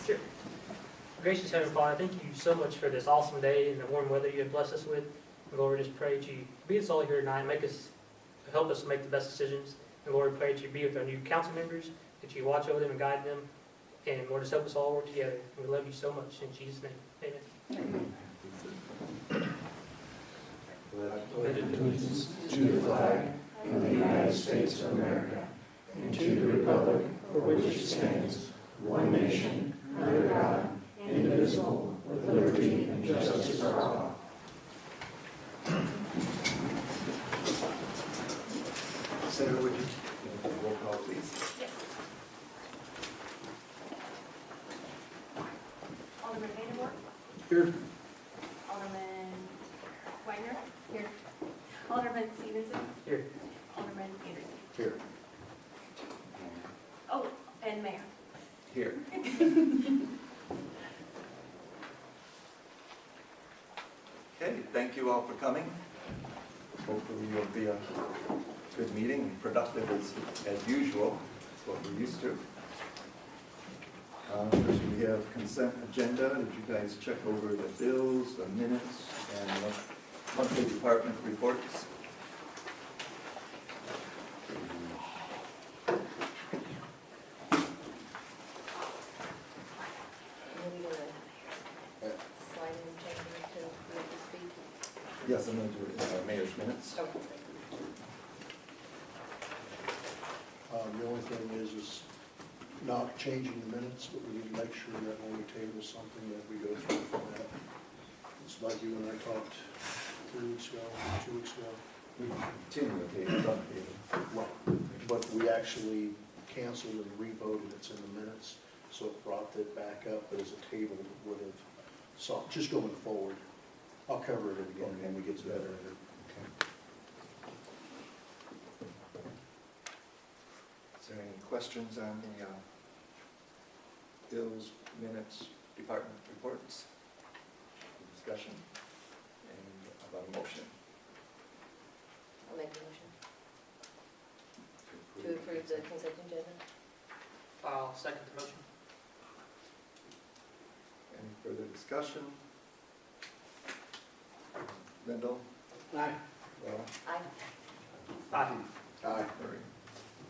Sure. Gracious Heavenly Father, thank you so much for this awesome day and the warm weather you have blessed us with. And Lord, we just pray that you be us all here tonight and help us make the best decisions. And Lord, we pray that you be with our new council members, that you watch over them and guide them. And Lord, just help us all work together. We love you so much. In Jesus' name, amen. Pledge allegiance to the flag of the United States of America and to the republic for which it stands, one nation, under God, indivisible, with liberty and justice for all. Senator, would you give a roll call, please? Yes. Alderman Vanderborg? Here. Alderman Wagner? Here. Alderman Stevenson? Here. Alderman Anderson? Here. Oh, and Mayor. Here. Okay, thank you all for coming. Hopefully it'll be a good meeting and productive as usual. That's what we're used to. First we have consent agenda. Did you guys check over the bills, the minutes, and monthly department reports? Slide and change it to read the speed. Yes, I'm going to do it in our mayor's minutes. Okay. The only thing is not changing the minutes, but we need to make sure that when we table something that we go through for that. It's like you and I talked 3 weeks ago, 2 weeks ago. We continue to pay it on table. But we actually canceled and re-voted, it's in the minutes, so it brought it back up, but as a table would have, so just going forward, I'll cover it again when we get to that. Okay. Is there any questions on the bills, minutes, department reports, discussion, and about a motion? I'll make a motion to approve the consent agenda. I'll second the motion. Any further discussion? Lindell? Aye. Well, Aye. Aye. Aye. Murray.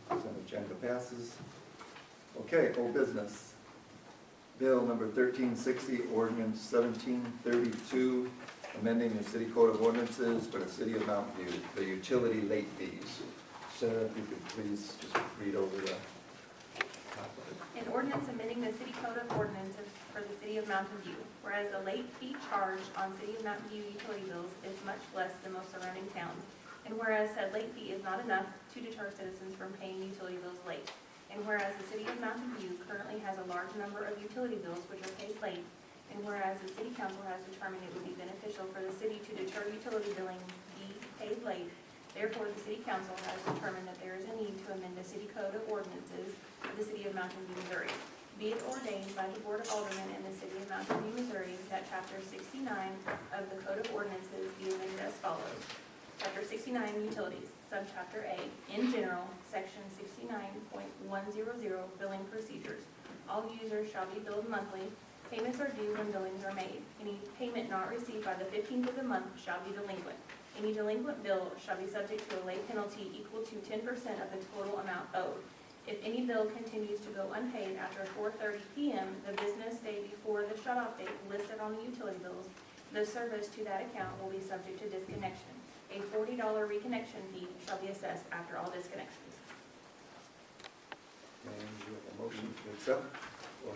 Consent agenda passes. Okay, old business. Bill number 1360, ordinance 1732, amending the city code of ordinances for the city of Mountain View, the utility late fees. Sarah, if you could please just read over the top of it. An ordinance amending the city code of ordinances for the city of Mountain View. Whereas the late fee charged on city of Mountain View utility bills is much less than most surrounding towns. And whereas said late fee is not enough to deter citizens from paying utility bills late. And whereas the city of Mountain View currently has a large number of utility bills which are paid late. And whereas the city council has determined it would be beneficial for the city to deter utility billing be paid late. Therefore, the city council has determined that there is a need to amend the city code of ordinances of the city of Mountain View, Missouri. Be it ordained by the Board of Aldermen in the city of Mountain View, Missouri, that Chapter 69 of the Code of Ordinances be amended as follows. Chapter 69, Utilities, Subchapter A, in general, Section 69.100, Billing Procedures. All users shall be billed monthly. Payments are due when billings are made. Any payment not received by the 15th of the month shall be delinquent. Any delinquent bill shall be subject to a late penalty equal to 10% of the total amount owed. If any bill continues to go unpaid after 4:30 p.m., the business day before the shut-off date listed on the utility bills, the service to that account will be subject to disconnection. A $40 reconnection fee shall be assessed after all disconnections. And you have a motion to accept, or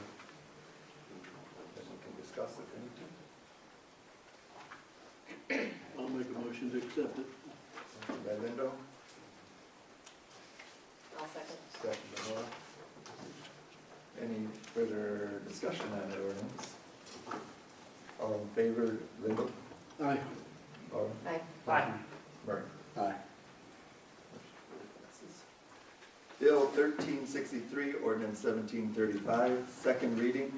then we can discuss if anything. I'll make a motion to accept it. Motion by Lindo, I'll second. second by Laura. Any further discussion on that ordinance? All in favor, Lindo? Aye. Laura? Aye. Aye. Murray? Aye. Bill 1363, ordinance 1735, second reading,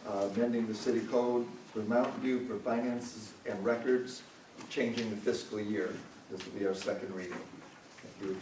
amending the city code for Mountain View for finances and records, changing the fiscal year. This will be our second reading. If you would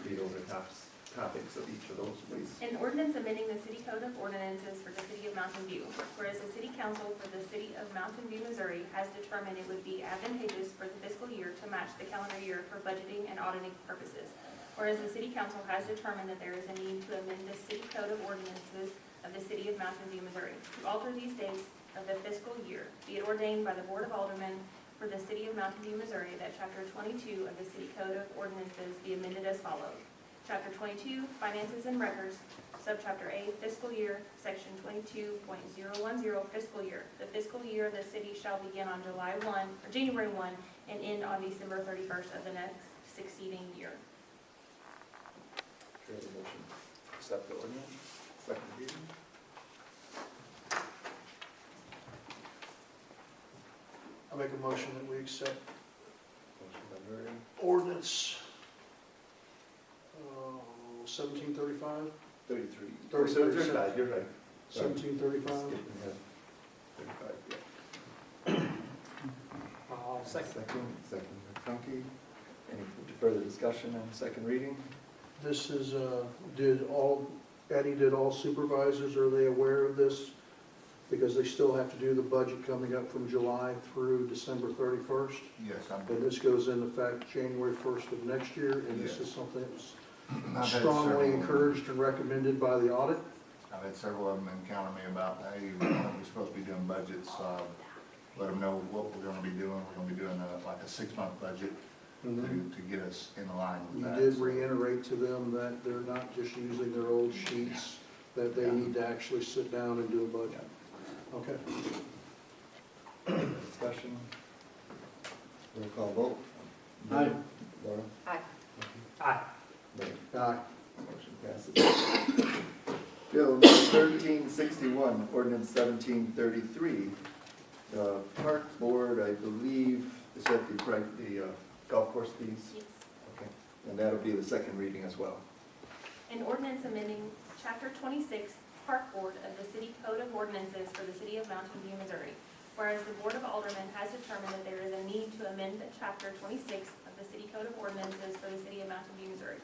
read over the top topics of each of those, please. An ordinance amending the city code of ordinances for the city of Mountain View. Whereas the city council for the city of Mountain View, Missouri has determined it would be advantageous for the fiscal year to match the calendar year for budgeting and auditing purposes. Whereas the city council has determined that there is a need to amend the city code of ordinances of the city of Mountain View, Missouri to alter these dates of the fiscal year. Be it ordained by the Board of Aldermen for the city of Mountain View, Missouri, that Chapter 22 of the city code of ordinances be amended as follows. Chapter 22, Finances and Records, Subchapter A, Fiscal Year, Section 22.010, Fiscal Year. The fiscal year of the city shall begin on January 1 and end on December 31st of the next succeeding year. Do you have a motion? Accept the ordinance, second reading. I make a motion that we accept Motion by Murray, ordinance 1735, 33. 35, you're right. Sorry. 1735. Skipping ahead. 35, yeah. I'll second. Second by Punky. Any further discussion on second reading? This is, Eddie, did all supervisors, are they aware of this? Because they still have to do the budget coming up from July through December 31st. Yes, And this goes into effect January 1st of next year, and this Yes. is something that was I've had strongly several- encouraged and recommended by the audit. I've had several of them encounter me about, hey, we're supposed to be doing budgets, let them know what we're gonna be doing. We're gonna be doing like a 6-month budget to get us in line with You that. did reiterate to them that they're not just using their old sheets, that they need to actually sit down and do a budget. Okay. Discussion? Roll call vote. Aye. Laura? Aye. Aye. Murray? Aye. Motion passes. Bill number 1361, ordinance 1733. The park board, I believe, is that the golf course fees? Yes. Okay, and that'll be the second reading as well. An ordinance amending Chapter 26, Park Board of the City Code of Ordinances for the City of Mountain View, Missouri. Whereas the Board of Aldermen has determined that there is a need to amend the Chapter 26 of the City Code of Ordinances for the City of Mountain View, Missouri.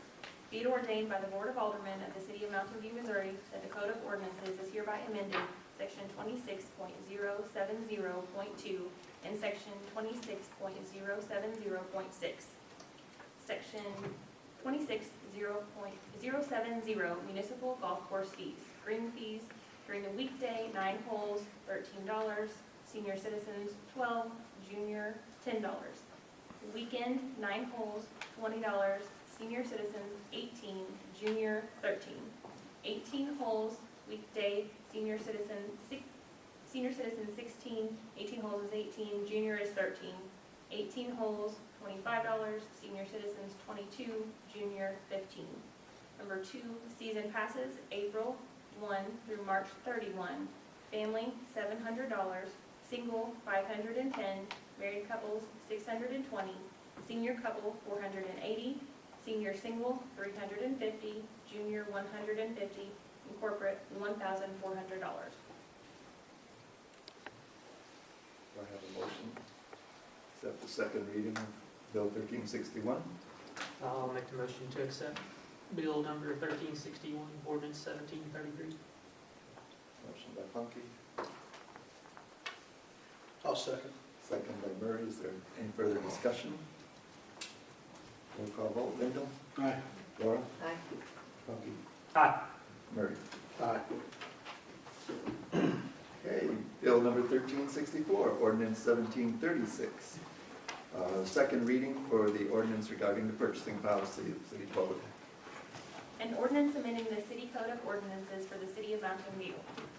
Be it ordained by the Board of Aldermen of the City of Mountain View, Missouri, that the Code of Ordinances is hereby amended, Section 26.070.2 and Section 26.070.6. Section 26.070 municipal golf course fees. Green fees during the weekday, 9 holes, $13. Senior citizens, 12. Junior, $10. Weekend, 9 holes, $20. Senior citizens, 18. Junior, 13. 18 holes, weekday, senior citizen 16. 18 holes is 18. Junior is 13. 18 holes, $25. Senior citizens, 22. Junior, 15. Number 2, season passes, April 1 through March 31. Family, $700. Single, $510. Married couples, $620. Senior couple, $480. Senior single, $350. Junior, $150. And corporate, $1,400. Do I have a motion? Accept the second reading of Bill 1361. I'll make the motion to accept bill number 1361, ordinance 1733. Motion by Punky, I'll second. second by Murray. Is there any further discussion? Roll call vote. Linda? Aye. Laura? Aye. Punky? Aye. Murray? Aye. Okay, bill number 1364, ordinance 1736. Second reading for the ordinance regarding the purchasing policy of City Code. An ordinance amending the City Code of Ordinances for the City of Mountain View.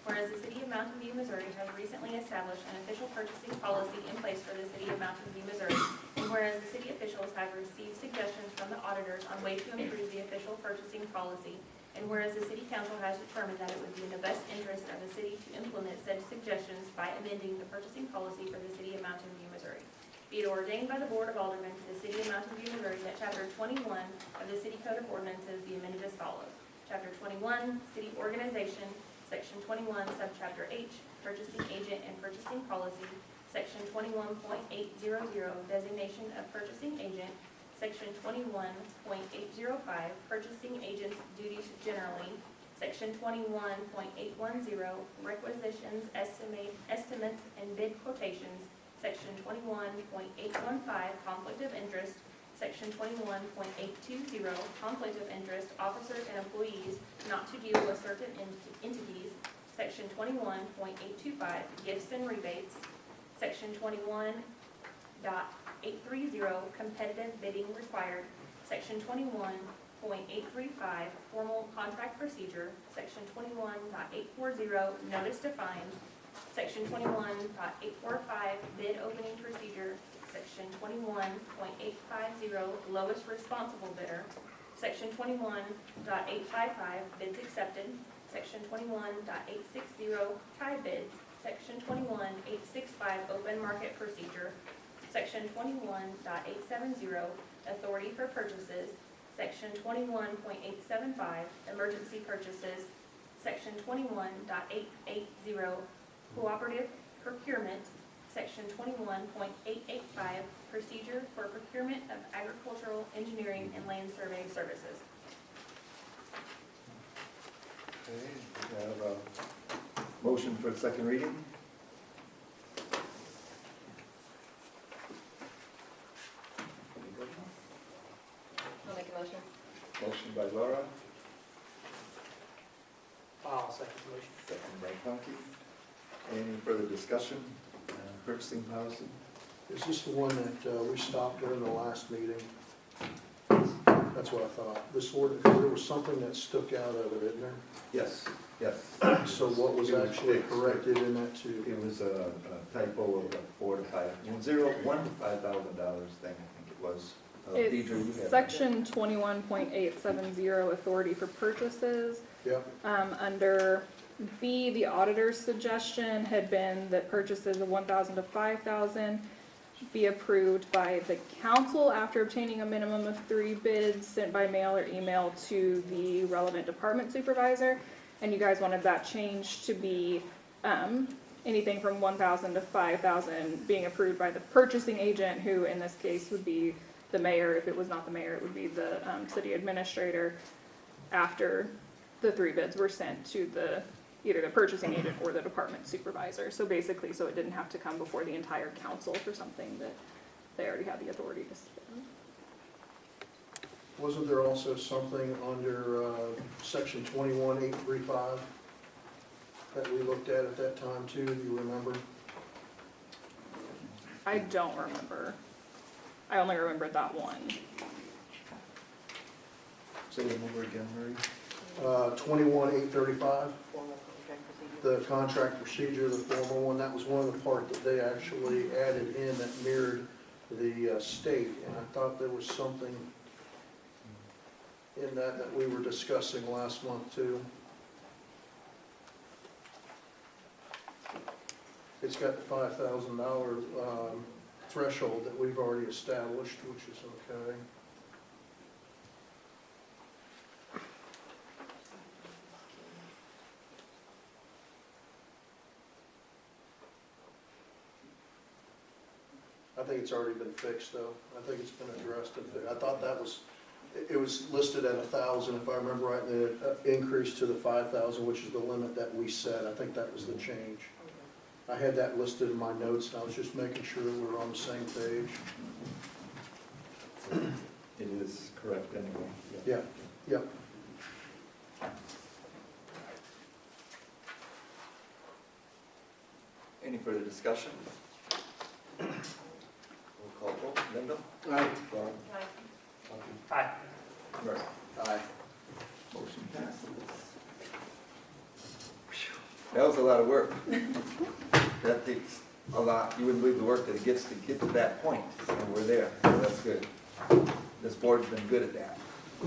Whereas the City of Mountain View, Missouri has recently established an official purchasing policy in place for the City of Mountain View, Missouri. And whereas the city officials have received suggestions from the auditors on ways to improve the official purchasing policy. And whereas the City Council has determined that it would be in the best interest of the city to implement said suggestions by amending the purchasing policy for the City of Mountain View, Missouri. Be it ordained by the Board of Aldermen for the City of Mountain View, Missouri, that Chapter 21 of the City Code of Ordinances be amended as follows. Chapter 21, City Organization, Section 21, Subchapter H, Purchasing Agent and Purchasing Policy, Section 21.800, Designation of Purchasing Agent, Section 21.805, purchasing agents' duties generally, Section 21.810, requisitions, estimates, and bid quotations, Section 21.815, conflict of interest, Section 21.820, conflict of interest, officers and employees not to deal with certain entities, Section 21.825, gifts and rebates, Section 21.830, competitive bidding required, Section 21.835, formal contract procedure, Section 21.840, notice defined, Section 21.845, bid opening procedure, Section 21.850, lowest responsible bidder, Section 21.855, bids accepted, Section 21.860, tie bids, Section 21.865, open market procedure, Section 21.870, authority for purchases, Section 21.875, emergency purchases, Section 21.880, cooperative procurement, Section 21.885, procedure for procurement of agricultural, engineering, and land surveying services. Okay, we have a motion for second reading. I'll make a motion. Motion by Laura, I'll second the motion. second by Punky. Any further discussion? Purchasing policy? Is this the one that we stopped during the last meeting? That's what I thought. This order, there was something that stuck out of it, isn't there? Yes, yes. So what was It was actually fixed. corrected in that too? It was a typo of $1,000 to $5,000 thing, I think it was. Deidre, you had It's that. section 21.870, authority for purchases. Yep, Under B, the auditor's suggestion had been that purchases of 1,000 to 5,000 be approved by the council after obtaining a minimum of 3 bids sent by mail or email to the relevant department supervisor. And you guys wanted that change to be anything from 1,000 to 5,000 being approved by the purchasing agent, who in this case would be the mayor. If it was not the mayor, it would be the city administrator, after the 3 bids were sent to either the purchasing agent or the department supervisor. So basically, so it didn't have to come before the entire council for something that they already had the authority to spend. wasn't there also something under section 21.835 that we looked at that time too, do you remember? I don't remember. I only remembered that one. Say the number again, Marie. 21.835, Formal contract procedure. the contract procedure, the formal one, that was one of the part that they actually added in that mirrored the state, and I thought there was something in that we were discussing last month too. It's got the $5,000 threshold that we've already established, which is okay. I think it's already been fixed though. I think it's been addressed. I thought that was, it was listed at 1,000 if I remember right, and then it increased to the 5,000, which is the limit that we set. I think that was the change. I had that listed in my notes, and I was just making sure that we were on the same page. It is correct anyway. Yeah, yep. Any further discussion? We'll call vote. Linda? Aye. Laura? Aye. Murray? Aye. Motion passes. That was a lot of work. That takes a lot. You wouldn't believe the work that it gets to get to that point, and we're there, so that's good. This board's been good at that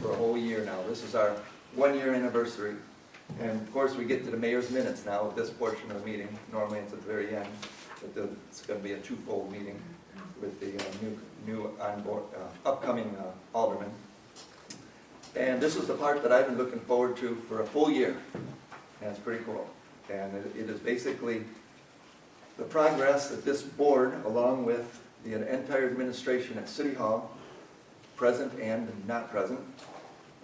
for a whole year now. This is our 1-year anniversary. And of course, we get to the mayor's minutes now of this portion of the meeting. Normally it's at the very end, but it's going to be a twofold meeting with the new onboard, upcoming alderman. And this is the part that I've been looking forward to for a full year, and it's pretty cool. And it is basically the progress that this board, along with the entire administration at City Hall, present and not present,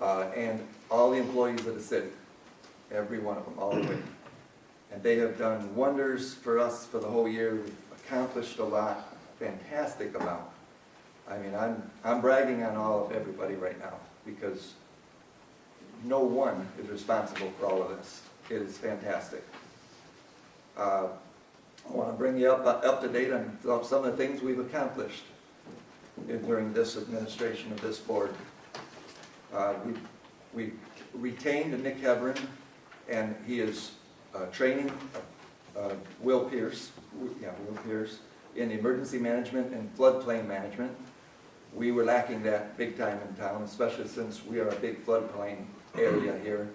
and all the employees of the city, every one of them, all the way. And they have done wonders for us for the whole year. We've accomplished a lot, fantastic amount. I mean, I'm bragging on all of everybody right now, because no one is responsible for all of this. It is fantastic. I want to bring you up to date on some of the things we've accomplished during this administration of this board. We retained Nick Hebron, and he is training Will Pierce in emergency management and floodplain management. We were lacking that big time in town, especially since we are a big floodplain area here,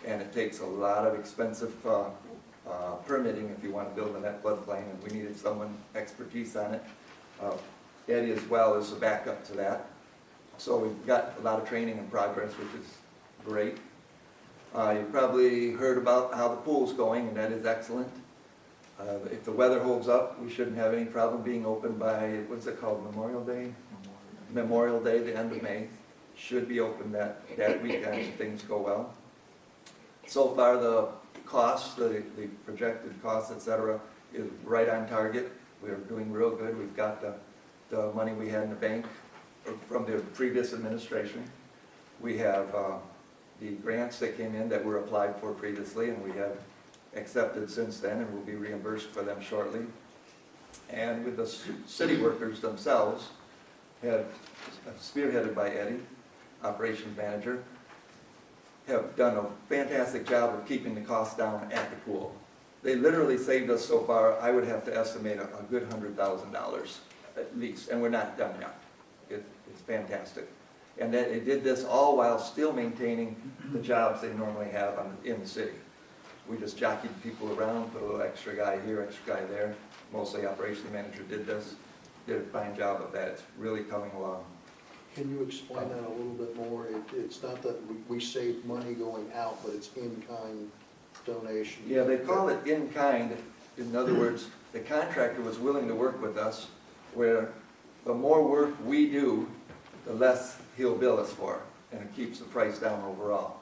and it takes a lot of expensive permitting if you want to build in that floodplain, and we needed someone expertise on it. Eddie as well is a backup to that. So we've got a lot of training in progress, which is great. You probably heard about how the pool's going, and that is excellent. If the weather holds up, we shouldn't have any problem being open by, what's it called, Memorial Day? Memorial Day, the end of May. Should be open that weekend if things go well. So far, the costs, the projected costs, et cetera, is right on target. We're doing real good. We've got the money we had in the bank from the previous administration. We have the grants that came in that were applied for previously, and we have accepted since then, and will be reimbursed for them shortly. And with the city workers themselves, spearheaded by Eddie, operations manager, have done a fantastic job of keeping the costs down at the pool. They literally saved us so far, I would have to estimate a good $100,000 at least, and we're not done yet. It's fantastic. And that they did this all while still maintaining the jobs they normally have in the city. We just jockeyed people around, put a little extra guy here, extra guy there. Mostly operations manager did this, did a fine job of that. It's really coming along. Can you explain that a little bit more? It's not that we save money going out, but it's in-kind donation. Yeah, they call it in-kind. In other words, the contractor was willing to work with us, where the more work we do, the less he'll bill us for, and it keeps the price down overall.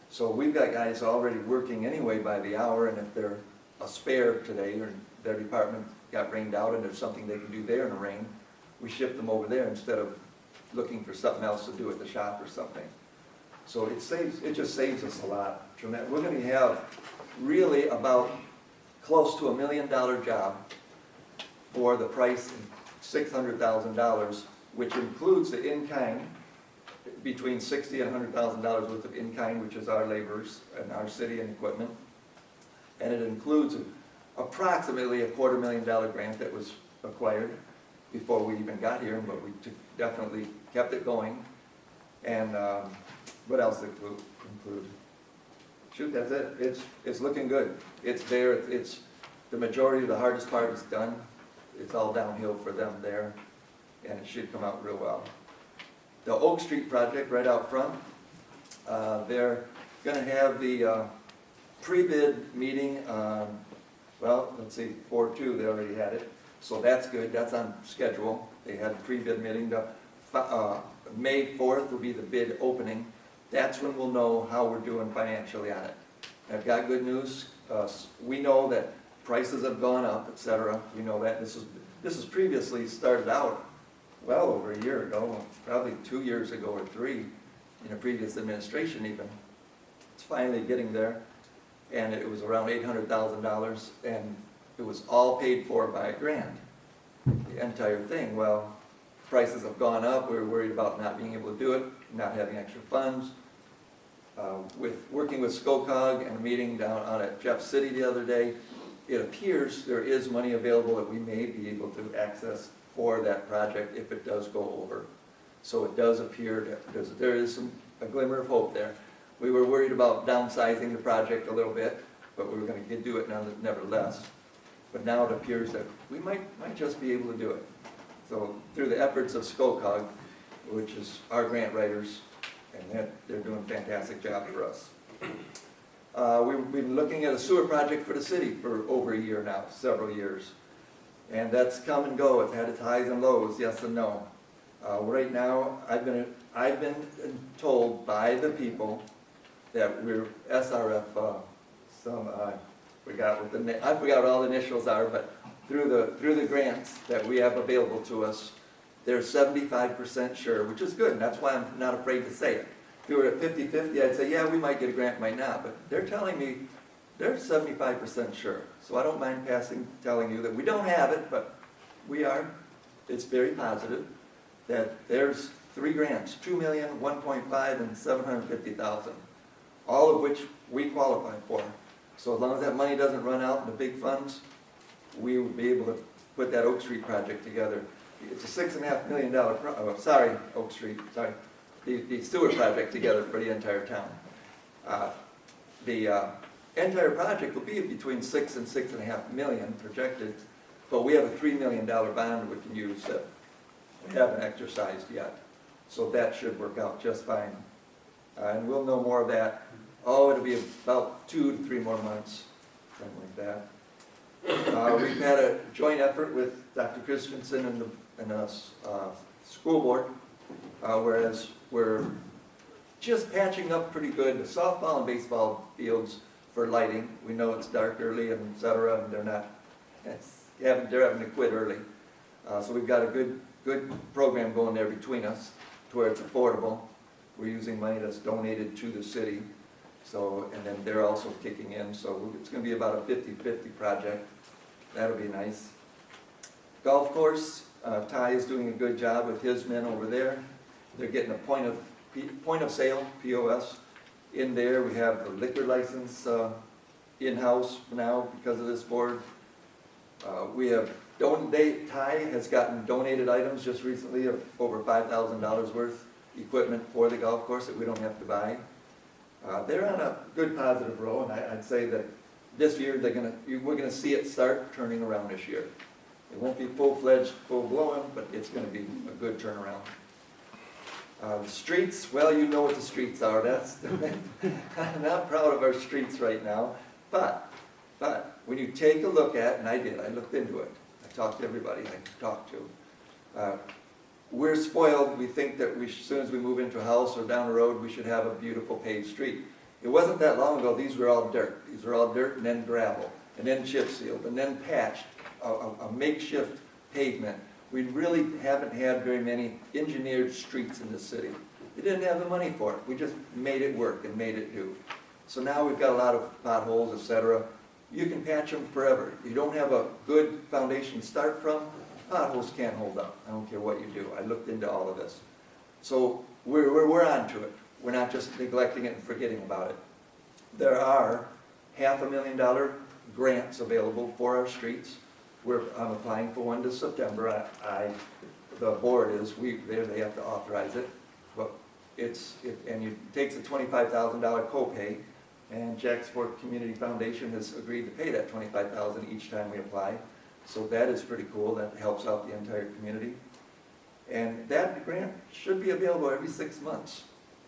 So we've got guys already working anyway by the hour, and if they're a spare today, or their department got rained out and there's something they can do there in the rain, we ship them over there instead of looking for something else to do at the shop or something. So it just saves us a lot. We're going to have really about close to $1 million job for the price of $600,000, which includes the in-kind, between $60,000 and $100,000 worth of in-kind, which is our laborers and our city and equipment. And it includes approximately a $250,000 grant that was acquired before we even got here, but we definitely kept it going. And what else did it include? Shoot, that's it. It's looking good. It's there. It's the majority of the hardest part is done. It's all downhill for them there, and it should come out real well. The Oak Street project right out front, they're going to have the pre-bid meeting on, well, let's see, 4/2, they already had it. So that's good, that's on schedule. They had a pre-bid meeting. May 4th will be the bid opening. That's when we'll know how we're doing financially on it. I've got good news. We know that prices have gone up, et cetera. We know that. This is previously started out well over a year ago, probably 2 years ago or 3, in a previous administration even. It's finally getting there, and it was around $800,000, and it was all paid for by a grant, the entire thing. Well, prices have gone up. We were worried about not being able to do it, not having extra funds. With working with SCOCOG and a meeting down out at Jeff City the other day, it appears there is money available that we may be able to access for that project if it does go over. So it does appear that there is a glimmer of hope there. We were worried about downsizing the project a little bit, but we were going to do it nevertheless. But now it appears that we might just be able to do it. So through the efforts of SCOCOG, which is our grant writers, and they're doing a fantastic job for us. We've been looking at a sewer project for the city for over a year now, several years. And that's come and go. It's had its highs and lows, yes and no. Right now, I've been told by the people that we're SRF, I forgot what all the initials are, but through the grants that we have available to us, they're 75% sure, which is good, and that's why I'm not afraid to say it. If we were at 50-50, I'd say, yeah, we might get a grant, might not, but they're telling me they're 75% sure. So I don't mind telling you that we don't have it, but we are. It's very positive that there's 3 grants, 2 million, 1.5, and 750,000, all of which we qualify for. So as long as that money doesn't run out in the big funds, we will be able to put that Oak Street project together. It's a $6.5 million, Oak Street, the sewer project together for the entire town. The entire project will be between 6 and 6.5 million projected, but we have a $3 million bond we can use that we haven't exercised yet. So that should work out just fine. And we'll know more of that. Oh, it'll be about 2 to 3 more months, something like that. We've had a joint effort with Dr. Christensen and the school board, whereas we're just patching up pretty good the softball and baseball fields for lighting. We know it's dark early and et cetera, and they're having to quit early. So we've got a good program going there between us to where it's affordable. We're using money that's donated to the city. So, and then they're also kicking in, so it's going to be about a 50-50 project. That'll be nice. Golf course, Ty is doing a good job with his men over there. They're getting a point of sale, POS, in there. We have the liquor license in-house now because of this board. We have Ty has gotten donated items just recently of over $5,000 worth equipment for the golf course that we don't have to buy. They're on a good positive roll, and I'd say that this year we're gonna see it start turning around this year. It won't be full-fledged, full-blown, but it's gonna be a good turnaround. The streets, well, you know what the streets are. I'm not proud of our streets right now, but when you take a look at, and I looked into it. I talked to everybody I talked to. We're spoiled. We think that as soon as we move into a house or down the road, we should have a beautiful paved street. It wasn't that long ago, these were all dirt. These were all dirt and then gravel, and then chip sealed, and then patched, a makeshift pavement. We really haven't had very many engineered streets in this city. We didn't have the money for it. We just made it work and made it do. So now we've got a lot of potholes, etc. You can patch them forever. You don't have a good foundation to start from, potholes can't hold up. I don't care what you do. I looked into all of this. So we're on to it. We're not just neglecting it and forgetting about it. There are $500,000 grants available for our streets. I'm applying for one this September. The board is, they have to authorize it. But it takes a $25,000 copay, and Jack's Fork Community Foundation has agreed to pay that $25,000 each time we apply. So that is pretty cool. That helps out the entire community. And that grant should be available every 6 months.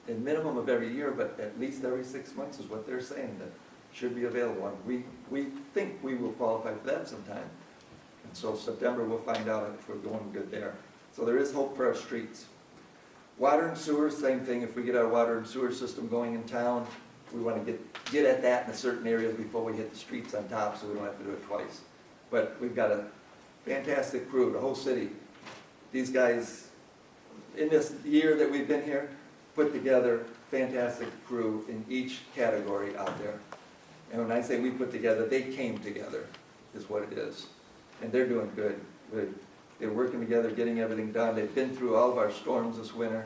A minimum of every year, but at least every 6 months is what they're saying that should be available. And we think we will qualify for that sometime. And so September we'll find out if we're going good there. So there is hope for our streets. Water and sewer, same thing. If we get our water and sewer system going in town, we want to get at that in certain areas before we hit the streets on top, so we don't have to do it twice. But we've got a fantastic crew, the whole city. These guys, in this year that we've been here, put together fantastic crew in each category out there. And when I say we put together, they came together, is what it is. And they're doing good. They're working together, getting everything done. They've been through all of our storms this winter.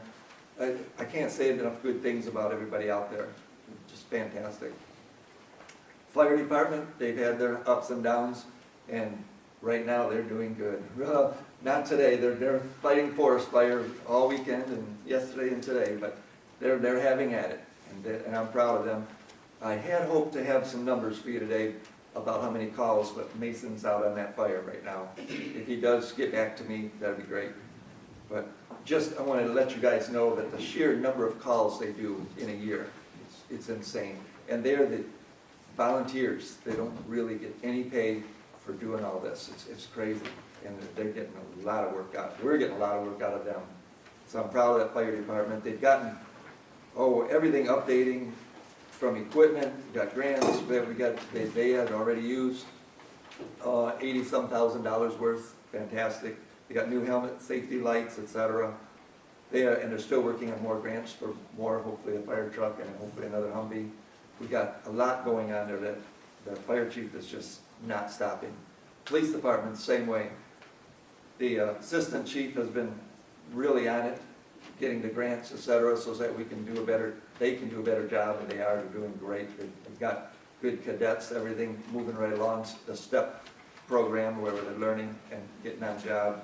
I can't say enough good things about everybody out there. Just fantastic. Fire department, they've had their ups and downs, and right now they're doing good. Well, not today. They're fighting forest fire all weekend and yesterday and today, but they're having at it, and I'm proud of them. I had hoped to have some numbers for you today about how many calls, but Mason's out on that fire right now. If he does get back to me, that'd be great. But I wanted to let you guys know that the sheer number of calls they do in a year, it's insane. And they're the volunteers. They don't really get any pay for doing all this. It's crazy. And they're getting a lot of work out. We're getting a lot of work out of them. So I'm proud of that fire department. They've gotten, everything updating from equipment, we got grants, they had already used 80-some thousand dollars worth, fantastic. They got new helmets, safety lights, etc. And they're still working on more grants for more, hopefully a fire truck and hopefully another Humvee. We got a lot going on there that the fire chief is just not stopping. Police department, same way. The assistant chief has been really on it, getting the grants, etc., so that they can do a better job, and they are doing great. They've got good cadets, everything moving right along, the STEP program where they're learning and getting on job.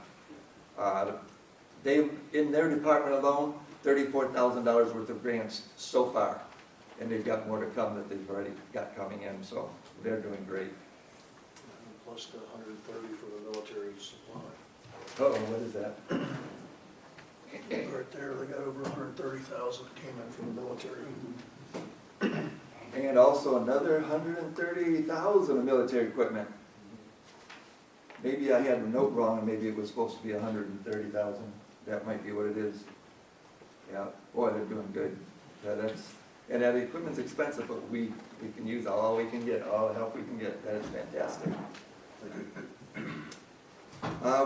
They, in their department alone, $34,000 worth of grants so far, and they've got more to come that they've already got coming in, so they're doing great. Plus the 130 for the military supply. What is that? Right there, they got over 130,000 that came in from the military. And also another 130,000 of military equipment. Maybe I had a note wrong, and maybe it was supposed to be 130,000. That might be what it is. Yeah, boy, they're doing good. And that equipment's expensive, but we can use all we can get, all the help we can get. That is fantastic.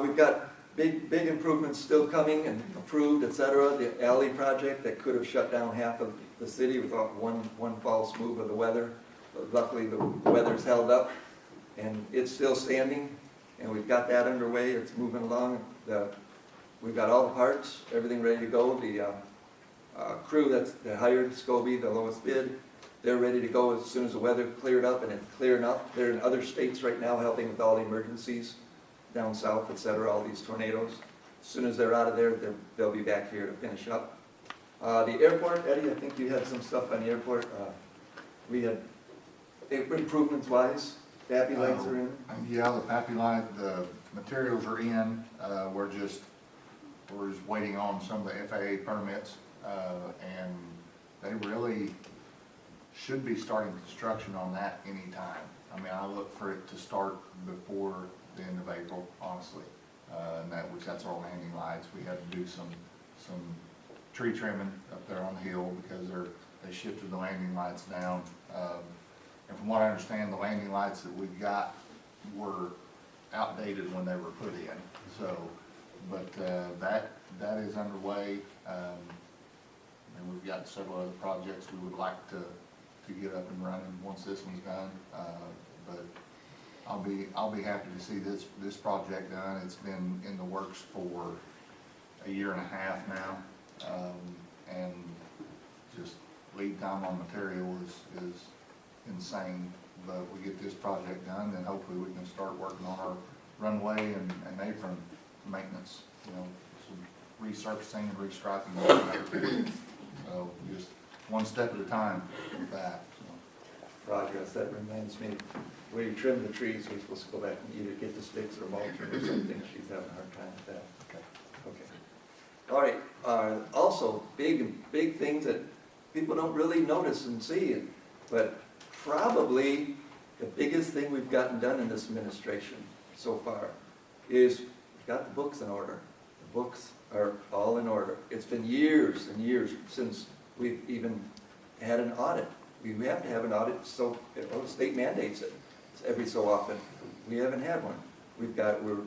We've got big improvements still coming and approved, etc. The alley project that could have shut down half of the city without one false move of the weather. But luckily, the weather's held up, and it's still standing, and we've got that underway. It's moving along. We've got all the parts, everything ready to go. The crew that hired, Scobie, the lowest bid, they're ready to go as soon as the weather cleared up, and it's clearing up. They're in other states right now helping with all the emergencies down south, etc., all these tornadoes. As soon as they're out of there, they'll be back here to finish up. The airport, Eddie, I think you had some stuff on the airport. We had improvements-wise, Pappy lights are in. Yeah, the Pappy light, the materials are in. We're just waiting on some of the FAA permits, and they really should be starting construction on that anytime. I mean, I look for it to start before the end of April, honestly. And that's our landing lights. We had to do some tree trimming up there on the hill because they shifted the landing lights down. And from what I understand, the landing lights that we've got were outdated when they were put in. So, but that is underway. And we've got several other projects we would like to get up and running once this one's done. But I'll be happy to see this project done. It's been in the works for a year and a half now, and just lead time on material is insane. But we get this project done, then hopefully we can start working on our runway and apron maintenance. You know, some resurfacing and restriping. So just one step at a time with that. So. Progress. That reminds me, where you trim the trees, we're supposed to go back and either get the sticks or mulch or something. She's having a hard time with that. Okay. All right. Also, big things that people don't really notice and see, but probably the biggest thing we've gotten done in this administration so far is we've got the books in order. The books are all in order. It's been years and years since we've even had an audit. We have to have an audit, so the state mandates it every so often. We haven't had one.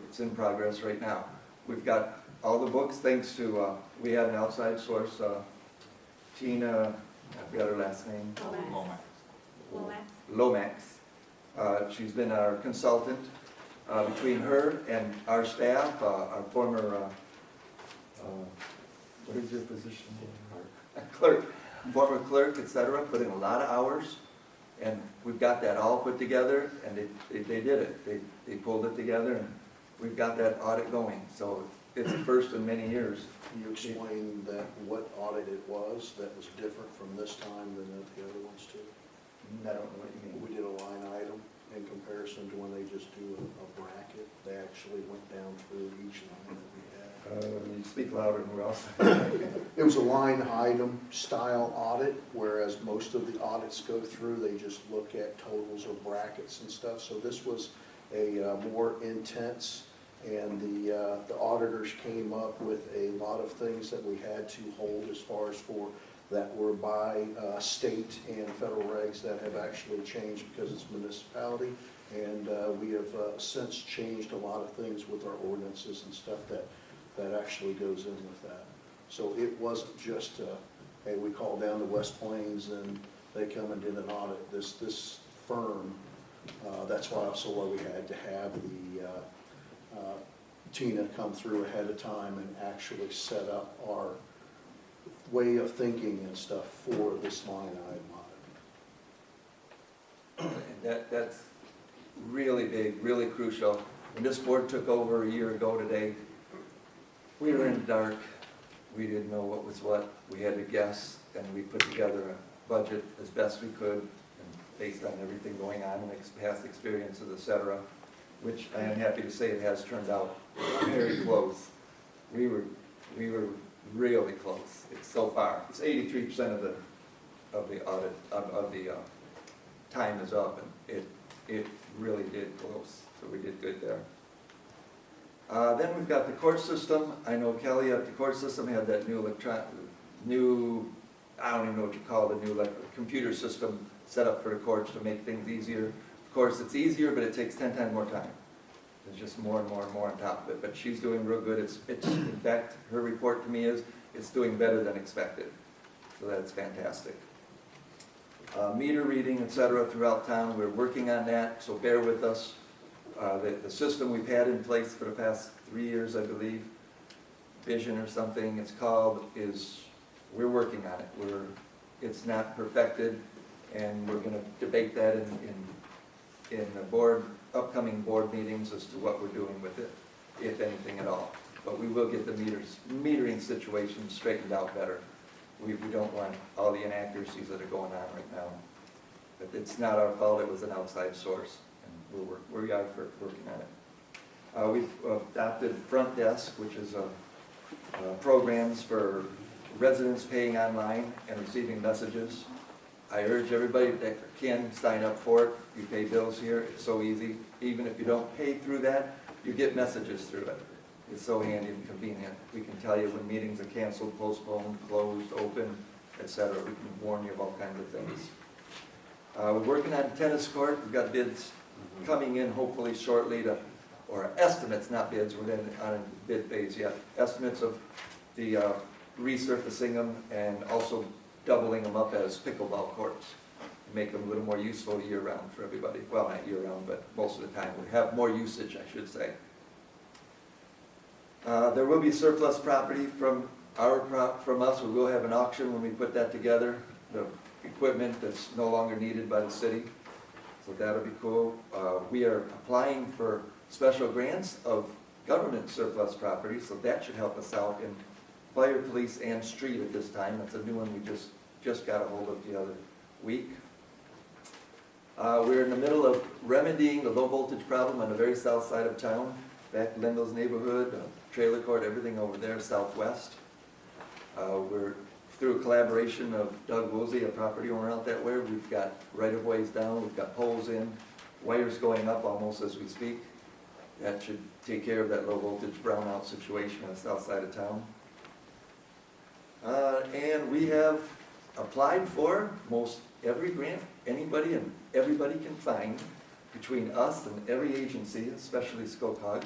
It's in progress right now. We've got all the books thanks to, we had an outside source, Tina, I forgot her last name. Lomax. She's been our consultant. Between her and our staff, our former, what is your position? Clerk. Former clerk, etc., put in a lot of hours, and we've got that all put together, and they did it. They pulled it together, and we've got that audit going. So it's the first in many years. Can you explain what audit it was that was different from this time than the other ones too? I don't know what you mean. We did a line item in comparison to when they just do a bracket. They actually went down through each line that we had. You speak louder than we're all. It was a line item style audit, whereas most of the audits go through, they just look at totals or brackets and stuff. So this was a more intense And the auditors came up with a lot of things that we had to hold as far as for that were by state and federal regs that have actually changed because it's municipality. And we have since changed a lot of things with our ordinances and stuff that actually goes in with that. So it wasn't just, hey, we called down to West Plains and they come and did an audit. This firm, that's why we had to have the Tina come through ahead of time and actually set up our way of thinking and stuff for this line item audit. That's really big, really crucial. When this board took over a year ago today, we were in the dark. We didn't know what was what. We had to guess, and we put together a budget as best we could, and based on everything going on and past experiences, et cetera, which I am happy to say it has turned out very close. We were really close. It's so far. It's 83% of the audit of the time is up, and it really did close. So we did good there. Then we've got the court system. I know Kelly at the court system had that new I don't even know what you call it, the new computer system set up for the courts to make things easier. Of course, it's easier, but it takes 10 times more time. There's just more and more and more on top of it. But she's doing real good. It's in fact, her report to me is it's doing better than expected. So that's fantastic. Meter reading, et cetera, throughout town. We're working on that, so bear with us. The system we've had in place for the past 3 years, I believe, Vision or something it's called, we're working on it. It's not perfected, and we're going to debate that in the upcoming board meetings as to what we're doing with it, if anything at all. But we will get the metering situation straightened out better. We don't want all the inaccuracies that are going on right now. But it's not our fault, it was an outside source, and we are working on it. We've adopted Front Desk, which is programs for residents paying online and receiving messages. I urge everybody that can sign up for it. You pay bills here, it's so easy. Even if you don't pay through that, you get messages through it. It's so handy and convenient. We can tell you when meetings are canceled, postponed, closed, open, etc. We can warn you of all kinds of things. We're working on a tennis court. We've got bids coming in hopefully shortly or estimates, not bids, we're not on a bid phase yet. Estimates of the resurfacing them and also doubling them up as pickleball courts. Make them a little more useful year-round for everybody. Well, not year-round, but most of the time. We have more usage, I should say. There will be surplus property from us. We will have an auction when we put that together. The equipment that's no longer needed by the city. So that'll be cool. We are applying for special grants of government surplus property, so that should help us out in fire, police, and street at this time. That's a new one we just got a hold of the other week. We're in the middle of remedying the low voltage problem on the very south side of town. Back in Lindo's neighborhood, trailer court, everything over there, southwest. We're through a collaboration of Doug Woolsey, a property owner out that way. We've got right-of-ways down, we've got poles in, wires going up almost as we speak. That should take care of that low voltage brownout situation on the south side of town. And we have applied for most every grant anybody and everybody can find between us and every agency, especially SCOCOG,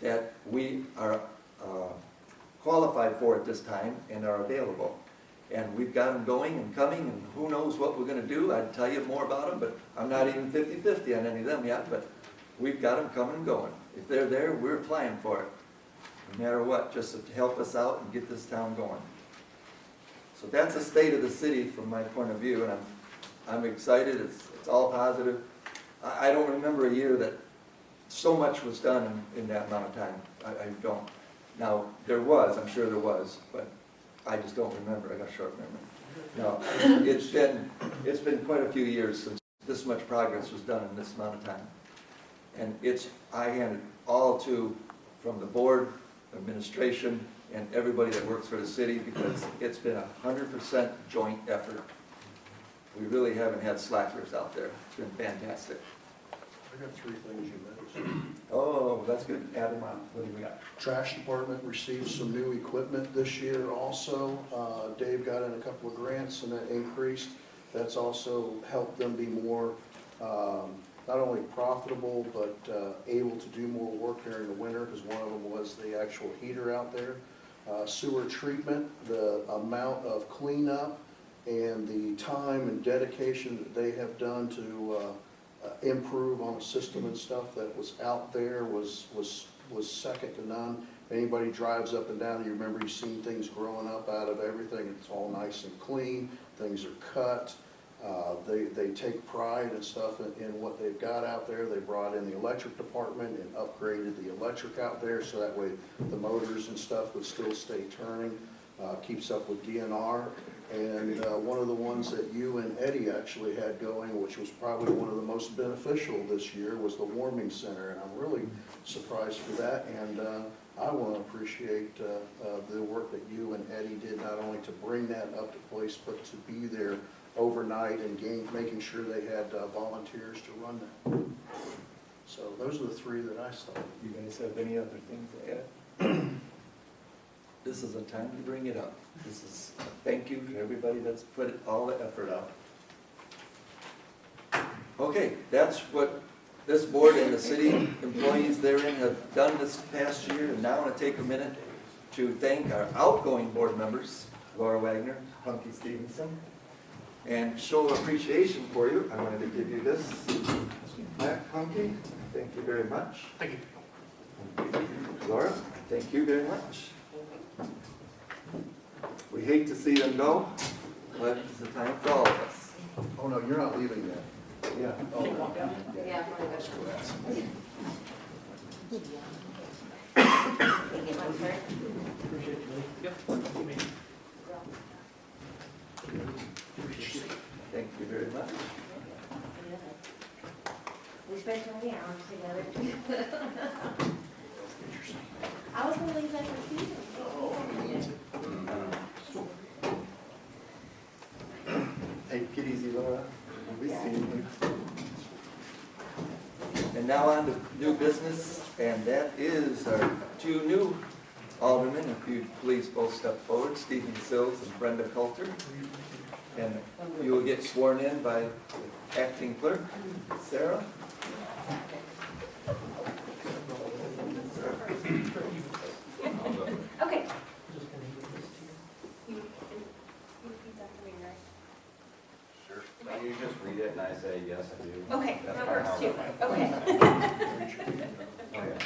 that we are qualified for at this time and are available. And we've got them going and coming, and who knows what we're going to do. I'd tell you more about them, but I'm not even 50-50 on any of them yet, but we've got them coming and going. If they're there, we're applying for it, no matter what, just to help us out and get this town going. So that's the state of the city from my point of view, and I'm excited. It's all positive. I don't remember a year that so much was done in that amount of time. I don't. Now, there was, I'm sure there was, but I just don't remember. I got a short memory. No, it's been quite a few years since this much progress was done in this amount of time. And I hand it all to, from the board, administration, and everybody that works for the city, because it's been 100% joint effort. We really haven't had slackers out there. It's been fantastic. I got three things you missed. Oh, that's good. Add them on. What do we got? Trash department received some new equipment this year also. Dave got in a couple of grants and that increased. That's also helped them be more, not only profitable, but able to do more work during the winter, because one of them was the actual heater out there. Sewer treatment, the amount of cleanup and the time and dedication that they have done to improve on the system and stuff that was out there was second to none. If anybody drives up and down, you remember you've seen things growing up out of everything. It's all nice and clean. Things are cut. They take pride and stuff in what they've got out there. They brought in the electric department and upgraded the electric out there so that way the motors and stuff would still stay turning. Keeps up with DNR. And one of the ones that you and Eddie actually had going, which was probably one of the most beneficial this year, was the warming center. And I'm really surprised for that. And I want to appreciate the work that you and Eddie did, not only to bring that up to place, but to be there overnight and making sure they had volunteers to run that. So those are the three that I saw. You guys have any other things to add? This is a time to bring it up. This is a thank you to everybody that's put all the effort out. Okay, that's what this board and the city employees therein have done this past year, and now I want to take a minute to thank our outgoing board members, Laura Wagner, Punky Stevenson, and show appreciation for you. I wanted to give you this. Matt Punky, thank you very much. Thank you. Laura, thank you very much. We hate to see them go, but it's a time for all of us. Oh, no, you're not leaving yet. Yeah. Oh, Yeah. let's go ask. Can you get one first? Yep. Thank you very much. We spent 20 hours together. I was gonna leave that for Susan. Take it easy, Laura. We'll be seeing you. And now on to new business, and that is our two new aldermen. If you'd please both step forward, Stephen Sills and Brenda Coulter. And you will get sworn in by the acting clerk, Sarah. Okay. You repeat after me, right? Sure. You just read it and I say, yes, I do. Okay, That's that kinda works how too. it- Okay. Okay.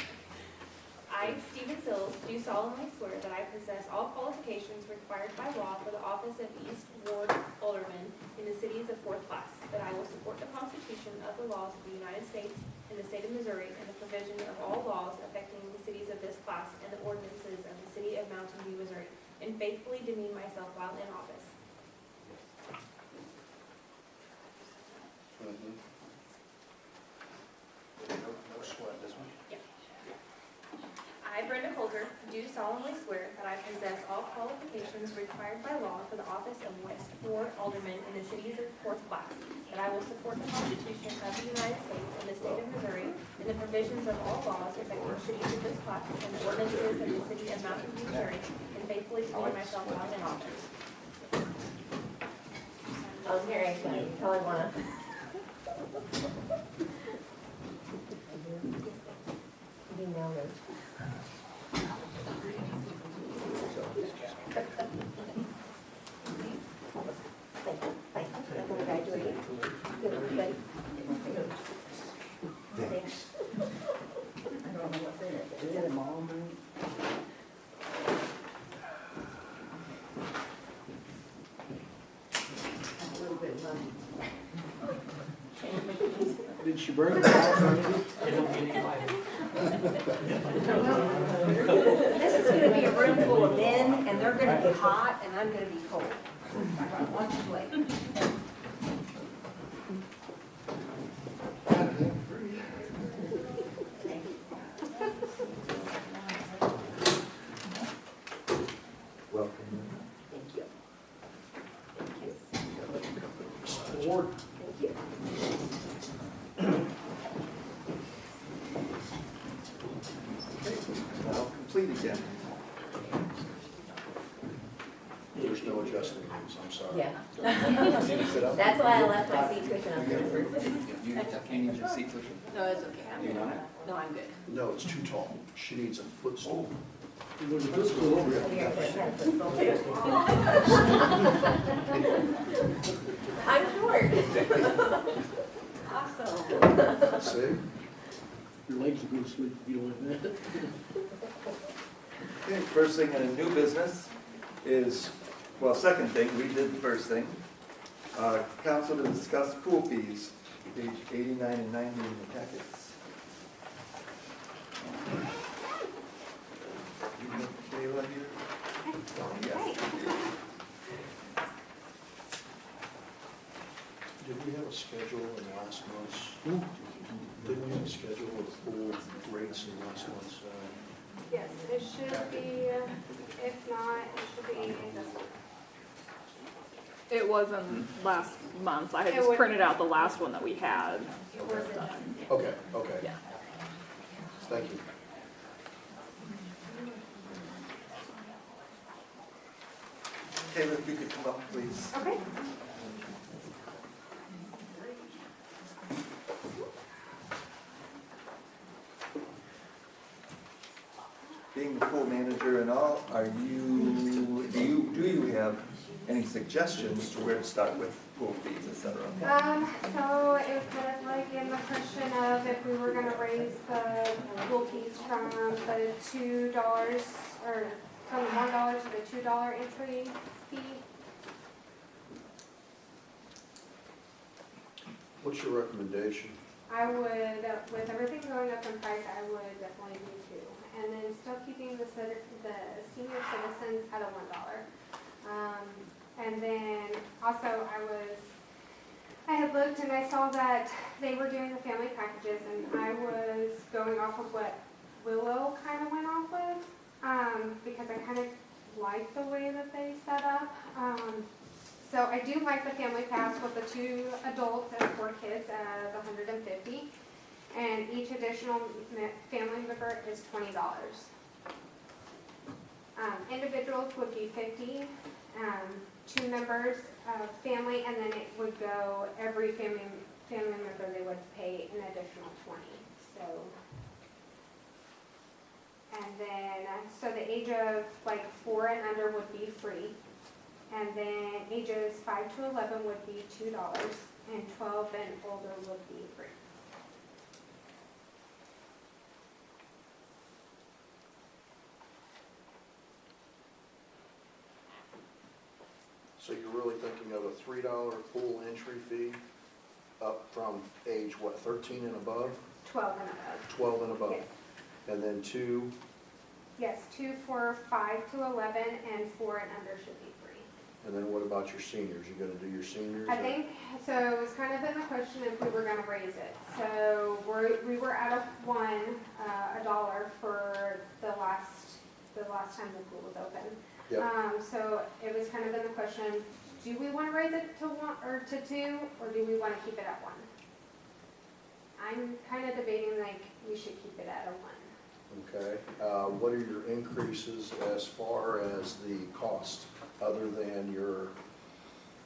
I, Stephen Sills, do solemnly swear that I possess all qualifications required by law for the office of East Ward Alderman in the cities of fourth class, that I will support the Constitution of the laws of the United States and the state of Missouri and the provision of all laws affecting the cities of this class and the ordinances of the city of Mountain View, Missouri, and faithfully demean myself while in office. No sweat, this one. I, Brenda Coulter, do solemnly swear that I possess all qualifications required by law for the office of West Ward Alderman in the cities of fourth class, that I will support the Constitution of the United States and the state of Missouri and the provisions of all laws affecting the cities of this class and the ordinances of the city of Mountain View, Missouri, and faithfully demean myself while in office. I was hearing, so you probably wanna. You know it. Thank you. Congratulations. Good, everybody. Thanks. I don't know what's in it, but is it a mom? A little bit of money. Did she bring the house? They don't get any lighter. This is gonna be a room full of men, and they're gonna be hot, and I'm gonna be cold. Watch this way. Welcome. Thank you. Ward. Thank you. Jen. There's no adjusting things, I'm sorry. Yeah. Sit up. That's why I left my seat cushion up there. You need your seat cushion? No, it's okay. No, I'm good. No, it's too tall. She needs a footstool. Here, I had a footstool too. I'm short. Awesome. See? Your legs will go to sleep if you don't like that. Okay, first thing in a new business is, well, second thing, we did the first thing. Council to discuss pool fees, page 89 and 90 in the packets. You have Kayla here? Yes. Did we have a schedule in last month's? Did we have a schedule of pool rates in last month's? Yes, it should be, if not, it should be this one. It wasn't last month. I had It just would- printed out the last one that we had. It wasn't done. Okay, okay. Yeah. Thank you. Kayla, if you could come up, please. Okay. Being the pool manager and all, do you have any suggestions to where to start with pool fees, et cetera? So it was kind of like in the question of if we were gonna raise the pool fees from the $2 or from the $1 to the $2 entry fee. What's your recommendation? I would, with everything going up in price, I would definitely do 2. And then still keeping the senior citizens at a $1. And then also I had looked and I saw that they were doing the family packages and I was going off of what Willow kind of went off with, because I kind of like the way that they set up. So I do like the family pass with the 2 adults and 4 kids as $150. And each additional family member is $20. Individuals would be $50, 2 members of family, and then it would go, every family member, they would pay an additional $20. So, and then, so the age of like 4 and under would be free. And then ages 5 to 11 would be $2, and 12 and older would be free. So you're really thinking of a $3 pool entry fee up from age, what, 13 and above? 12 and above. 12 and above? Yes. And then 2, Yes, 2 for 5 to 11, and 4 and under should be free. and then what about your seniors? You gonna do your seniors? I or- think, so it was kind of in the question if we were gonna raise it. So we were at $1 for the last time the pool was open. Yep. So it was kind of in the question, do we wanna raise it to 1 or to 2, or do we wanna keep it at 1? I'm kind of debating like we should keep it at a 1. Okay. What are your increases as far as the cost, other than your,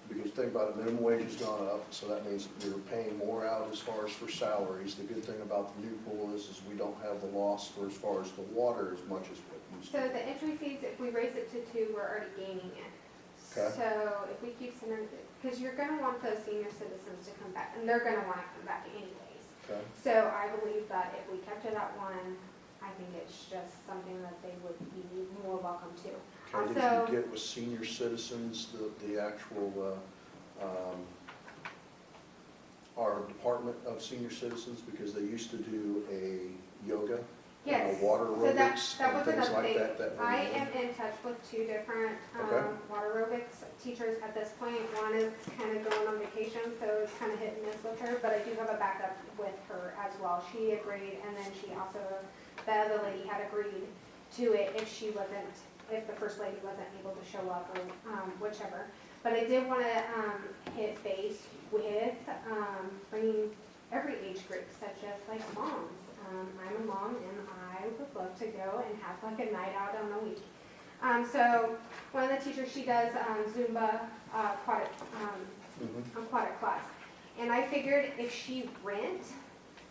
because think about it, minimum wage has gone up, so that means you're paying more out as far as for salaries. The good thing about the new pool is we don't have the loss for as far as the water as much as what used So to. the entry fees, if we raise it to 2, we're already gaining it. Okay. So if we keep some, because you're gonna want those senior citizens to come back, and they're gonna wanna come back anyways. Okay. So I believe that if we kept it at 1, I think it's just something that they would be more welcome to. Okay, did Also- you get with senior citizens, the actual, our Department of Senior Citizens, because they used to do a yoga Yes. and a water So that aerobics that and was things another like thing. that. That were- I am in touch with 2 different Okay. water aerobics teachers at this point. One is kind of going on vacation, so it's kind of hit and miss with her, but I do have a backup with her as well. She agreed, and then she also, the other lady had agreed to it if the first lady wasn't able to show up or whichever. But I did want to hit base with bringing every age group, such as like moms, I'm a mom and I would love to go and have like a night out on the week. So one of the teachers, she does Zumba aquatic class. And I figured if she rent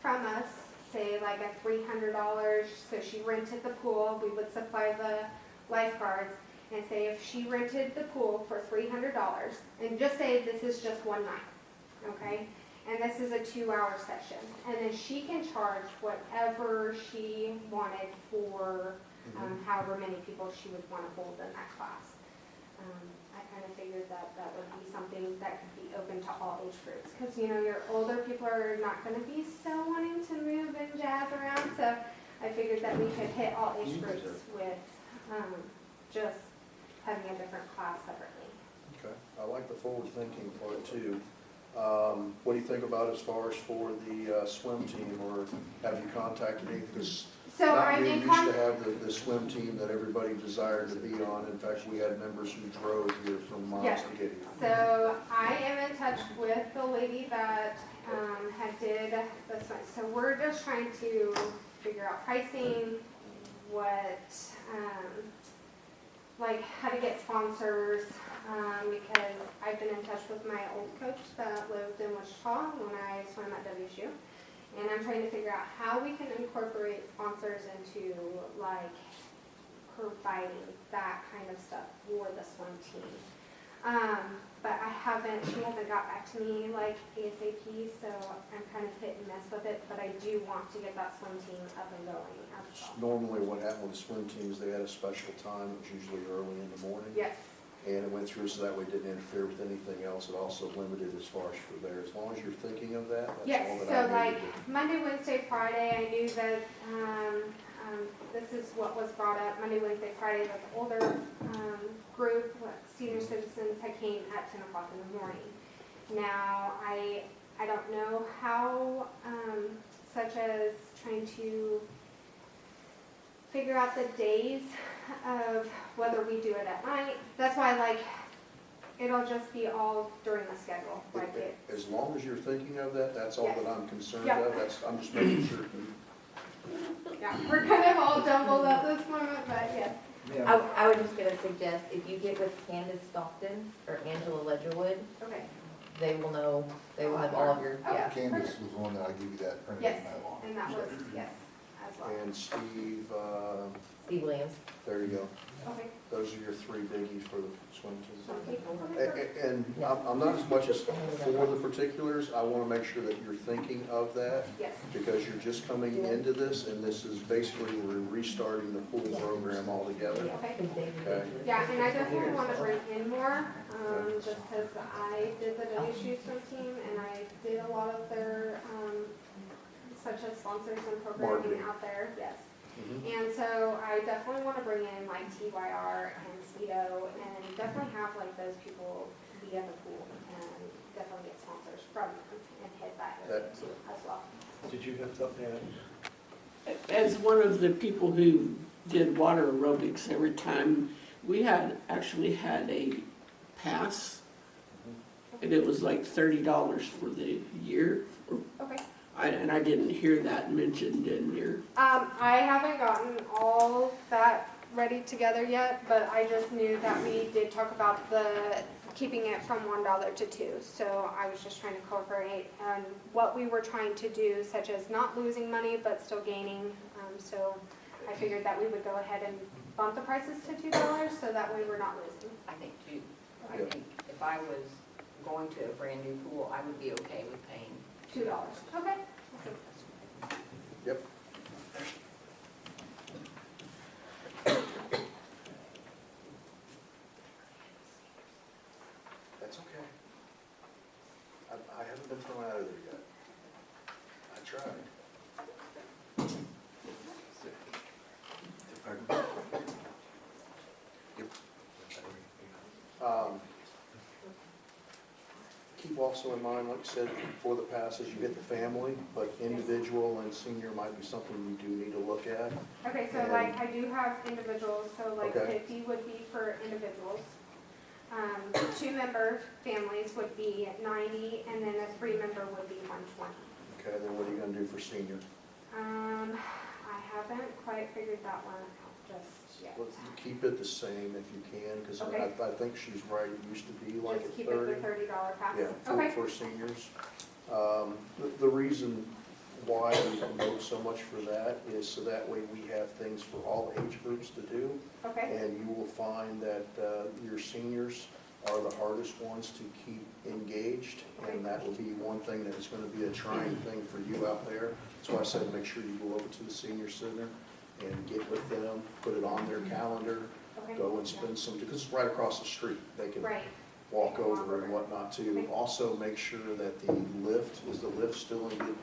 from us, say like a $300, so she rented the pool, we would supply the lifeguards, and say if she rented the pool for $300, and just say this is just one night, okay? And this is a 2-hour session, and then she can charge whatever she wanted for however many people she would want to hold in that class. I kind of figured that that would be something that could be open to all age groups, because you know your older people are not going to be so wanting to move and jazz around, so I figured that we could hit all age groups with just having a different class separately. Okay, I like the forward thinking part too. What do you think about as far as for the swim team, or have you contacted any? Because So not I'm being in used to have the swim team that everybody desired to be on. In fact, we had members who drove here from miles Yes. to get here. So I am in touch with the lady that had did this one. So we're just trying to figure out pricing, what, like how to get sponsors, because I've been in touch with my old coach that lived in Wichita when I swam at WSU. And I'm trying to figure out how we can incorporate sponsors into like providing that kind of stuff for the swim team. But she hasn't got back to me like ASAP, so I'm kind of hit and miss with it, but I do want to get that swim team up and going as well. Normally what happened with the swim team is they had a special time, it was usually early in the morning. Yes, And it went through so that way it didn't interfere with anything else. It also limited as far as for there. As long as you're thinking of that, that's yes, all that so I like need to do. Monday, Wednesday, Friday, I knew that, this is what was brought up, Monday, Wednesday, Friday, the older, group, senior citizens had came at 10 o'clock in the morning. Now, I don't know how, such as trying to figure out the days of whether we do it at night. That's why, like, it'll just be all during the schedule, like it. As long as you're thinking of that, that's all Yes. that I'm concerned Yeah. of. I'm just making sure. Yeah, we're kind of all jumbled at this moment, but yes. I was just gonna suggest, if you get with Candace Stockton or Angela Ledgerwood, Okay. they will know, they will have all of your, Oh, yeah. Candace was the one that I gave you that printed Yes, email on. and that was, yes, as well. And Steve, Steve Williams. there you go. Okay. Those are your three biggies for the swim team. Okay. And I'm not as much as for the particulars, I want to make sure that you're thinking of that, Yes. because you're just coming into this, and this is basically, we're restarting the pool program altogether. Okay. Okay. Yeah, and I definitely want to bring in more, just because I did the WSU swim team and I did a lot of their, such as sponsors and programming Marketing. out there, yes. Mhm. And so I definitely want to bring in like TYR and Speedo and definitely have like those people be at the pool and definitely get sponsors from them and hit that area That- too as well. Did you have something? As one of the people who did water aerobics every time, we actually had a pass, and it was like $30 for the year. Okay. And I didn't hear that mentioned in your, I haven't gotten all that ready together yet, but I just knew that we did talk about keeping it from $1 to $2. So I was just trying to incorporate what we were trying to do, such as not losing money, but still gaining. So I figured that we would go ahead and bump the prices to $2, so that way we're not losing. I think too. I Yeah. think if I was going to a brand new pool, I would be okay with paying $2. Okay. Yep. That's okay. I haven't been thrown out of there yet. I tried. Keep also in mind, like I said, for the passes, you get the family, but individual and senior might be something you do need to look at. Okay, so like I do have individuals, so like Okay. 50 would be for individuals. 2-member families would be at 90, and then a 3-member would be 120. Okay, then what are you gonna do for senior? I haven't quite figured that one out just yet. Let's keep it the same if you can, because Okay. I think she's right, it used to be like Just at keep it 30. the $30 pass? Yeah, Okay. for seniors. The reason why we promote so much for that is so that way we have things for all age groups to do. Okay, And you will find that your seniors are the hardest ones to keep engaged. And that will be one thing that is going to be a trying thing for you out there. That's why I said make sure you go over to the senior center and get with them, put it on their calendar, okay. go and spend some, because it's right across the street. They can Right, walk over and whatnot too. Also, make sure that the lift, is the lift still in good?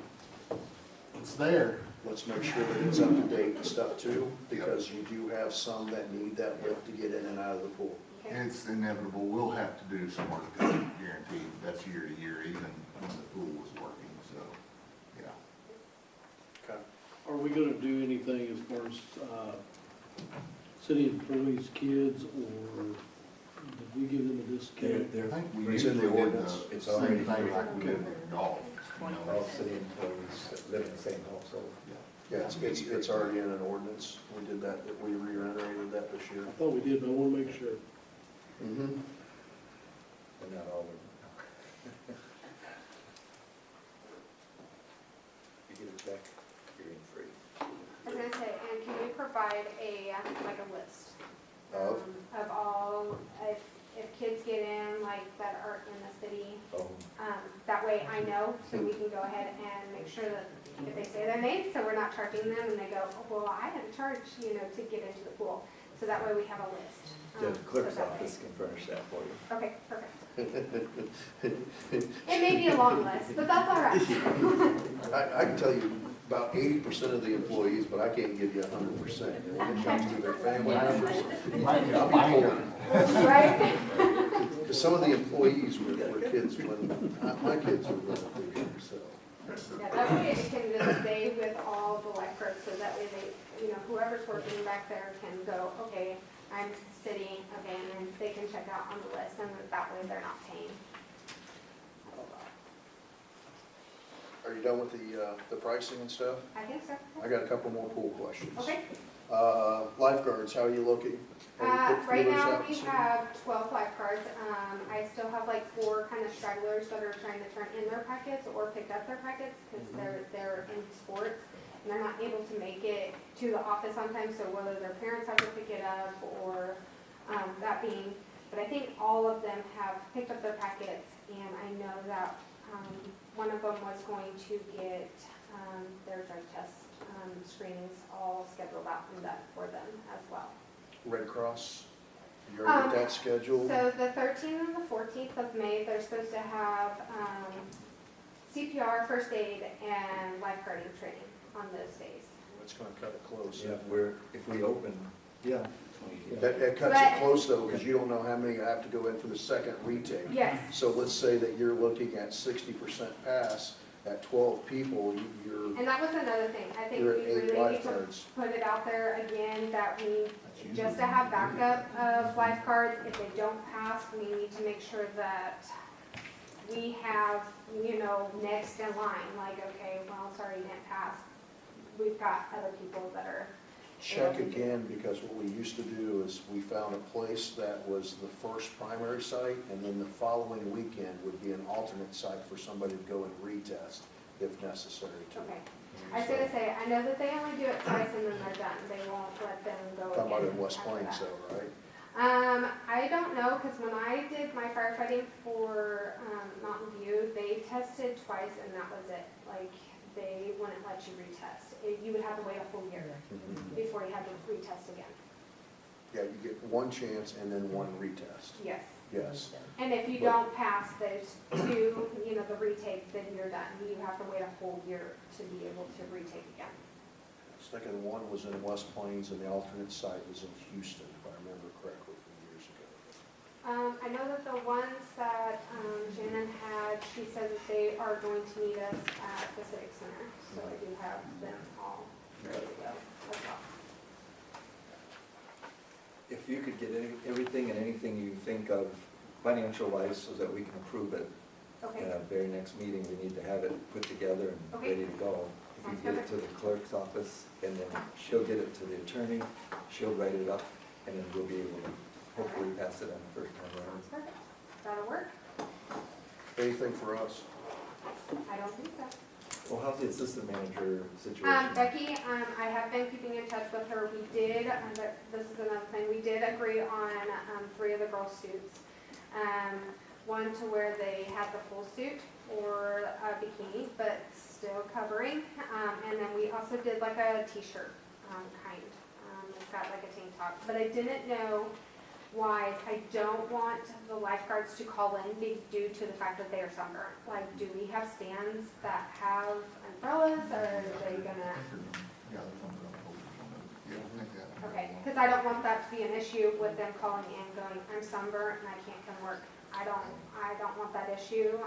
It's there. Let's make sure that it's up to date and stuff too, because you do have some that need that lift to get in and out of the pool. okay. And it's inevitable, we'll have to do some work, that's guaranteed, that's year to year, even when the pool was working, so, yeah. Okay. Are we gonna do anything as far as, city employees' kids, or did we give them a discount? I think we It's in usually the did ordinance. the same thing like we did with golf. you know. All city employees that live in the same household. Yeah, it's already in an ordinance. We did that, we reiterated that this year. I thought we did, but I wanna make sure. Mm-hmm. But not all of them. You get it back, you're in free. I was gonna say, and can you provide like a list? Of? Of all, if kids get in, like, that are in the city, Oh, that way I know, so we can go ahead and make sure that if they say their name, so we're not charging them, and they go, oh, well, I had to charge, to get into the pool. So that way we have a list. the clerk's so that way- office can furnish that for you. Okay, perfect. It may be a long list, but that's all right. I can tell you about 80% of the employees, but I can't give you 100%. When it comes to their family members, I'll be pulling. Right? Because some of the employees were kids when, my kids were little too, so. Yeah, that way it can just stay with all the lifeguards, so that way they, whoever's working back there can go, okay, I'm city, okay, and then they can check out on the list, and that way they're not paying. Are you done with the pricing and stuff? I think so. I got a couple more pool questions. Okay. Lifeguards, how are you looking? Have you put Right feelers now, out we to- have 12 lifeguards. I still have like 4 kind of stragglers that are trying to turn in their packets or pick up their packets because they're in sports and they're not able to make it to the office on time, so whether their parents have to pick it up or that being, but I think all of them have picked up their packets, and I know that one of them was going to get their drug test screenings all scheduled out and done for them as well. Red Cross, you already get that scheduled? So the 13th and the 14th of May, they're supposed to have CPR, first aid, and lifeguarding training on those days. It's gonna cut it close. Yeah, if we open, yeah. That cuts But- it close though, because you don't know how many have to go in for the second retake. Yes. So let's say that you're looking at 60% pass, at 12 people, you're, And that was another thing. I think you're we at 8 really need to lifeguards. put it out there again that we, just to have backup of lifeguards, if they don't pass, we need to make sure that we have, next in line, like, okay, well, sorry, you didn't pass. We've got other people that are. Check again, because what we used to do is we found a place that was the first primary site, and then the following weekend would be an alternate site for somebody to go and retest if necessary too. Okay. I was gonna say, I know that they only do it twice and then they're done. They won't let them go Talking about again in West after Plains that. though, right? I don't know, because when I did my firefighting for Mountain View, they tested twice and that was it. Like, they wouldn't let you retest. You would have to wait a whole year before you had to retest again. Yeah, you get one chance and then one retest. Yes. Yes. And if you don't pass those 2, the retake, then you're done. You have to wait a whole year to be able to retake again. I was thinking one was in West Plains and the alternate site was in Houston, if I remember correctly from years ago. I know that the ones that Shannon had, she said that they are going to meet us at the Civic Center, so I do have them all ready to go as well. If you could get everything and anything you think of financial-wise so that we can approve it Okay, at our very next meeting, we need to have it put together and Okay. ready to go. If you get it to the clerk's office, and then she'll get it to the attorney, she'll write it up, and then we'll be able to hopefully pass it on the first time around. Perfect. That'll work. Anything for us? I don't think so. Well, how's the assistant manager situation? Becky, I have been keeping in touch with her. We did, this is another thing, we did agree on 3 of the girls' suits. One to where they had the full suit or a bikini, but still covering. And then we also did like a t-shirt kind. It's got like a tank top, but I didn't know why. I don't want the lifeguards to call in due to the fact that they are sunburned. Like, do we have stands that have umbrellas, or are they gonna? Okay, because I don't want that to be an issue with them calling in going, I'm sunburned and I can't come work. I don't want that issue.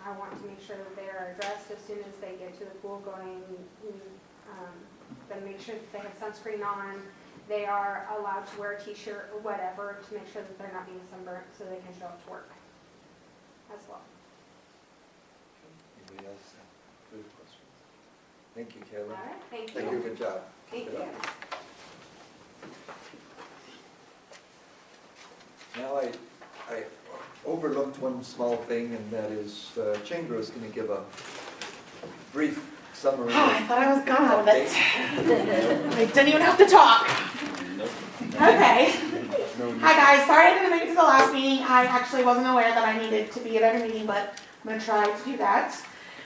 I want to make sure that they are addressed as soon as they get to the pool going, then make sure that they have sunscreen on. They are allowed to wear a t-shirt or whatever to make sure that they're not being sunburnt so they can show up to work as well. Anybody else have further questions? Thank you, Kayla. All right, thank Thank you, you. good job. Thank Good you. job. Now, I overlooked one small thing, and that is Chamber is going to give a brief summary. I thought I was gone out of update. it. I didn't even have to talk. Okay. Hi guys, sorry I didn't make it to the last meeting. I actually wasn't aware that I needed to be at every meeting, but I'm gonna try to do that.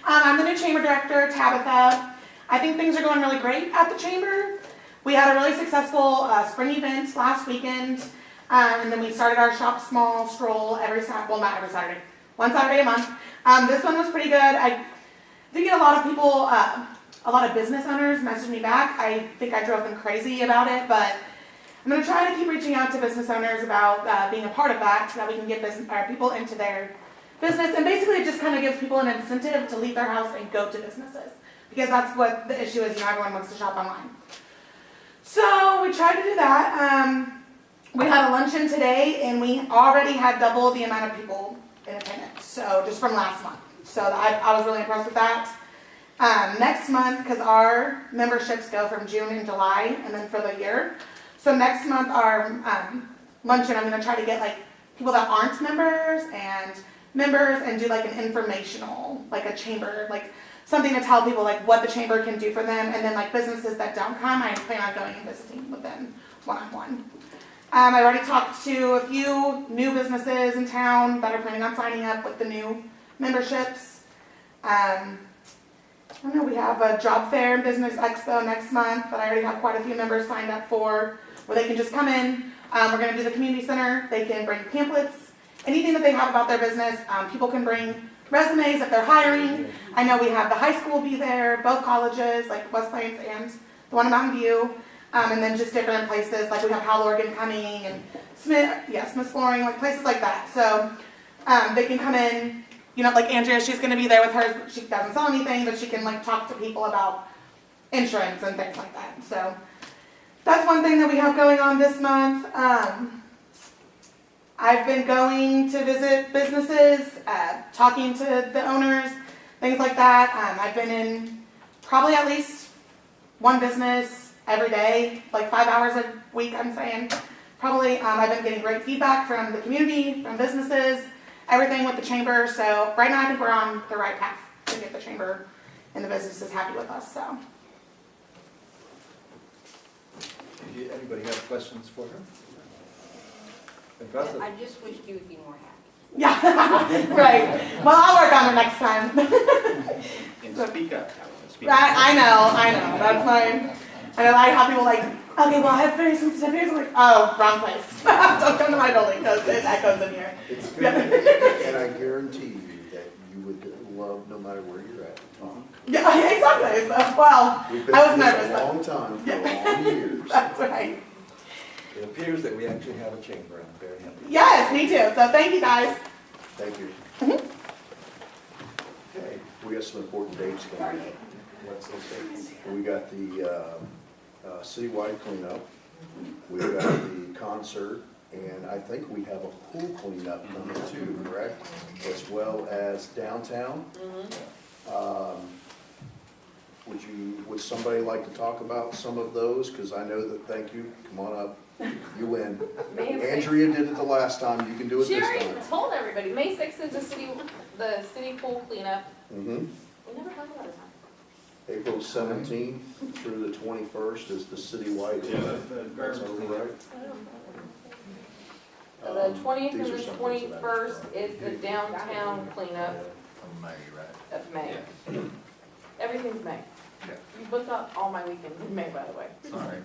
I'm the new chamber director, Tabitha. I think things are going really great at the chamber. We had a really successful spring event last weekend, and then we started our shop small stroll every Saturday. Well, not every Saturday, one Saturday a month. This one was pretty good. I did get a lot of people, a lot of business owners messaged me back. I think I drove them crazy about it, but I'm going to try to keep reaching out to business owners about being a part of that so that we can get people into their business. And basically it just kind of gives people an incentive to leave their house and go to businesses, because that's what the issue is. Everyone wants to shop online. So we tried to do that. We had a luncheon today, and we already had double the amount of people in attendance, so just from last month. So I was really impressed with that. Next month, because our memberships go from June and July, and then for the year. So next month, our luncheon, I'm going to try to get like people that aren't members and do like an informational, like a chamber, like something to tell people like what the chamber can do for them, and then like businesses that don't come, I plan on going and visiting with them one-on-one. I already talked to a few new businesses in town that are planning on signing up with the new memberships. I don't know, we have a job fair and business expo next month that I already have quite a few members signed up for, where they can just come in. We're going to do the community center. They can bring pamphlets, anything that they have about their business. People can bring resumes if they're hiring. I know we have the high school be there, both colleges, like West Plains and the one in Mountain View. And then just different places, like we have Howell Oregon coming, and Smith Flooring, like places like that. So they can come in, you know, like Andrea, she's going to be there with her. She doesn't sell anything, but she can like talk to people about insurance and things like that. So that's one thing that we have going on this month. I've been going to visit businesses, talking to the owners, things like that. I've been in probably at least one business every day, like 5 hours a week, I'm saying. Probably, I've been getting great feedback from the community, from businesses, everything with the chamber. So right now I think we're on the right path to get the chamber and the businesses happy with us, so. Anybody have questions for her? Impressive. I just wished you would be more happy. Yeah, right. Well, I'll work on it next time. And speak up, speak up. I know, that's fine. And I have people like, okay, well, I have very sensitive ears. I'm like, oh, wrong place. Don't come to my building because it echoes in here. It's good, and I guarantee you that you would love no matter where you're at to talk. Yeah, exactly. So, well, We've been I was through nervous. this a long time, for long years. That's right. It appears that we actually have a chamber. I'm very happy. Yes, me too. So thank you guys. Thank you. Okay, we got some important dates coming up. What's those dates? We got the citywide cleanup, we got the concert, and I think we have a pool cleanup coming too, correct? As well as downtown. Would you Would somebody like to talk about some of those? Because I know that, thank you, come on up, you win. May 6th. Andrea did it the last time, you can do it She this already time. told everybody, May 6th is the city pool cleanup. Mhm. We never talk about it. April 17th through the 21st is the citywide. Yeah, that's the That's garbage over, cleanup. right? The 20th These and are the some things that I- 21st is the downtown cleanup May, right? of May. Everything's May. Yeah. You booked out all my weekends in May, by the way. Sorry.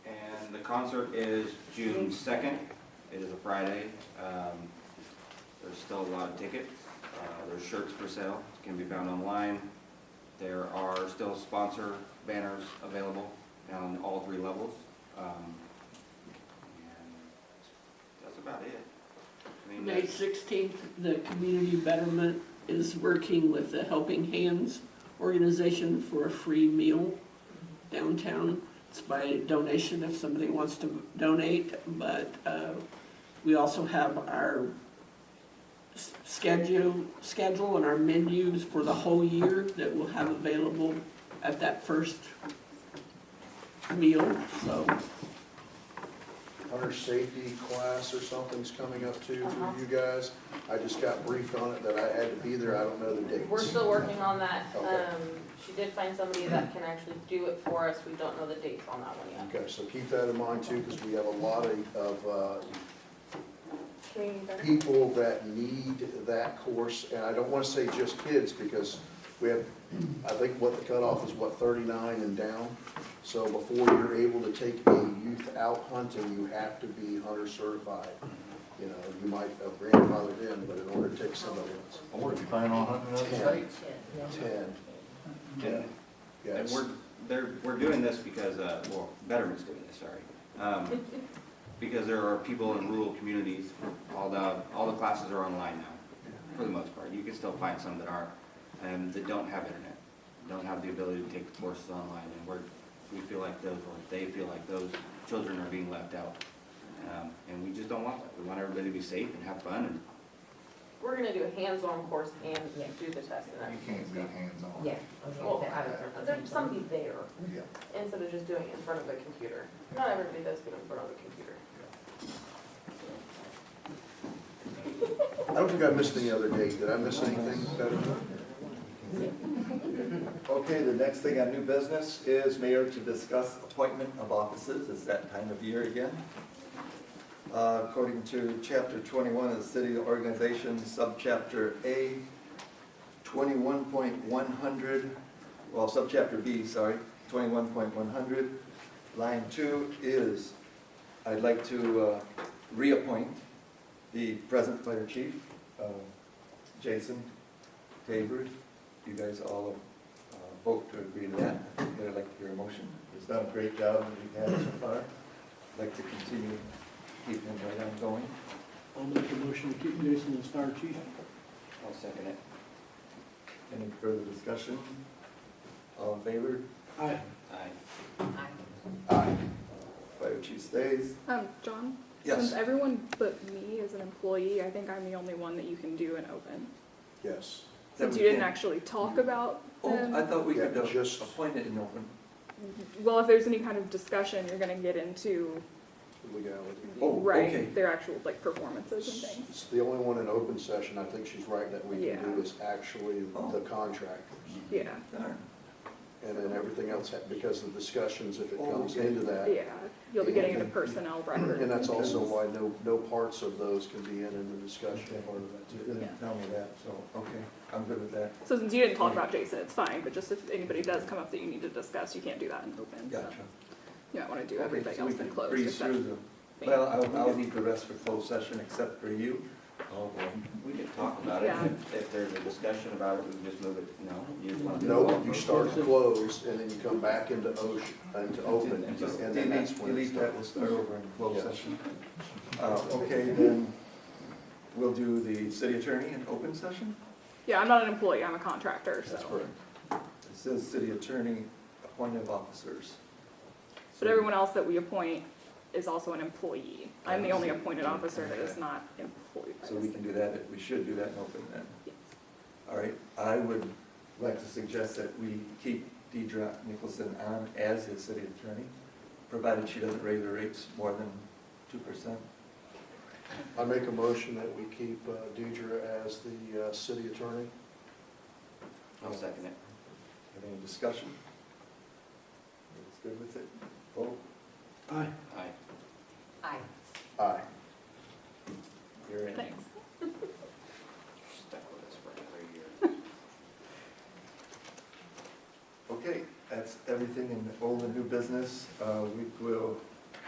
And the concert is June 2nd. It is a Friday. There's still a lot of tickets. There's shirts for sale. It can be found online. There are still sponsor banners available on all 3 levels. And that's about it. I mean, May 16th, the Community Betterment is working with the Helping Hands organization for a free meal downtown. It's by donation if somebody wants to donate, but we also have our schedule and our menus for the whole year that we'll have available at that first meal, so. Hunter safety class or something's coming up too Uh-huh. for you guys. I just got briefed on it that I had to be there, I don't know the dates. We're still working on that. Okay. She did find somebody that can actually do it for us. We don't know the dates on that one yet. Okay, so keep that in mind too, because we have a lot of Community Betterment. people that need that course, and I don't want to say just kids, because we have, I think what the cutoff is, what, 39 and down? So before you're able to take a youth out hunting, you have to be hunter certified. You know, you might have grandfathered in, but in order to take somebody else. Or if you plan on hunting other states. 10. Yeah. And Yes. we're doing this because, well, Betterment's doing this, sorry. Because there are people in rural communities, all the classes are online now, for the most part. You can still find some that aren't, that don't have internet, don't have the ability to take the courses online, and we feel like those, or they feel like those children are being left out. And we just don't want that. We want everybody to be safe and have fun, and We're gonna do a hands-on course and do the test and You everything. can't be hands-on. Yeah. Well, there's somebody there Yeah. instead of just doing it in front of a computer. Not everybody does get in front of a computer. I don't think I missed any other date. Did I miss anything better? Okay, the next thing on new business is mayor to discuss appointment of offices. It's that time of year again. According to chapter 21 of the city organization, subchapter A, 21.100, well, subchapter B, sorry, 21.100, line 2 is, I'd like to reappoint the present fire chief, Jason Tabor. You guys all vote to agree to that. I'd like to hear a motion. He's done a great job that he's had so far. I'd like to continue keeping him right on going. I'll make a motion to keep Jason as fire chief. I'll second it. Any further discussion? All in favor? Aye. Aye. Aye. Fire chief stays. John? Yes. Since everyone but me is an employee, I think I'm the only one that you can do an open. Yes. Since Then you we didn't can- actually talk about Oh, them. I thought we Yeah, could just- appoint it in open. Well, if there's any kind of discussion, you're gonna get into, Legality. Oh, right, okay. their actual, like, performances and things. It's the only one in open session, I think she's right, that we can Yeah. do is actually the contractors. Yeah, Darn. And then everything else, because of discussions, if it Oh, comes okay. into that. yeah, you'll be getting into personnel records. And that's also why no parts of those can be in the discussion Okay. part of that You too. didn't tell me that, so, okay, I'm good with that. So since you didn't talk about Jason, it's fine, but just if anybody does come up that you need to discuss, you can't do that in open. so Gotcha. You might wanna do Okay, everything so we else in can closed. breeze except- through them. Well, I'll need the rest for closed session except for you. Oh, boy. We can talk about it. Yeah. If there's a discussion about it, we can just move it, no? You just want to? No, you start closed and then you come back into open, and Just then that's when it delete that, we'll starts. start over in closed Yeah. session. Okay, then we'll do the city attorney in open session. Yeah, I'm not an employee, I'm a contractor, so. That's correct. It says city attorney appointed officers. But everyone else that we appoint is also an employee. I'm the only appointed officer that is not employed by So the we city. can do that, we should do that in open then. Yes. All right, I would I'd like to suggest that we keep Deidre Nicholson on as the city attorney, provided she doesn't raise her rates more than 2%. I make a motion that we keep Deidre as the city attorney. I'll second it. Have any discussion? It's good with it? Vote. Aye. Aye. Aye. Aye. You're in. Thanks. Stuck with us for another year. Okay, that's everything in old and new business. We will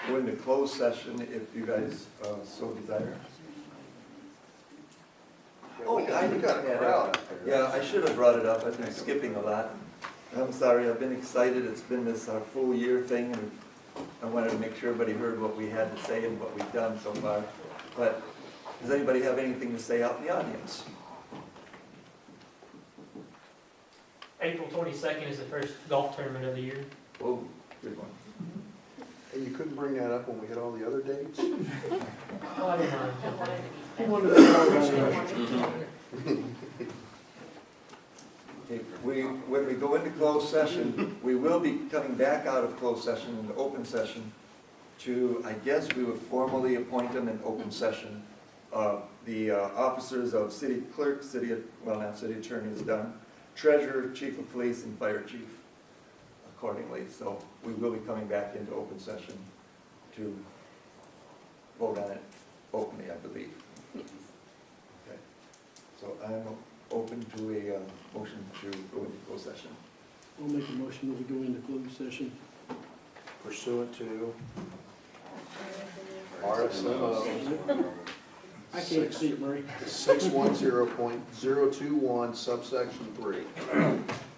go into closed session if you guys so desire. Oh, I got it. Yeah, I should have brought it up. I've been skipping a lot. I'm sorry, I've been excited. It's been this our full year thing, and I wanted to make sure everybody heard what we had to say and what we've done so far. But does anybody have anything to say out in the audience? April 22nd is the first golf tournament of the year. Oh, good one. And you couldn't bring that up when we had all the other dates? Oh, I didn't mind. He wanted to know. Okay, when we go into closed session, we will be coming back out of closed session into open session to, I guess we would formally appoint them in open session. The officers of city clerk, not city attorney is done, treasurer, chief of police, and fire chief accordingly. So we will be coming back into open session to vote on it openly, I believe. Okay. So I'm open to a motion to go into closed session. I'll make a motion that we go into closed session. Pursuant to RSO I can't see it, Murray. 610.021 subsection 3.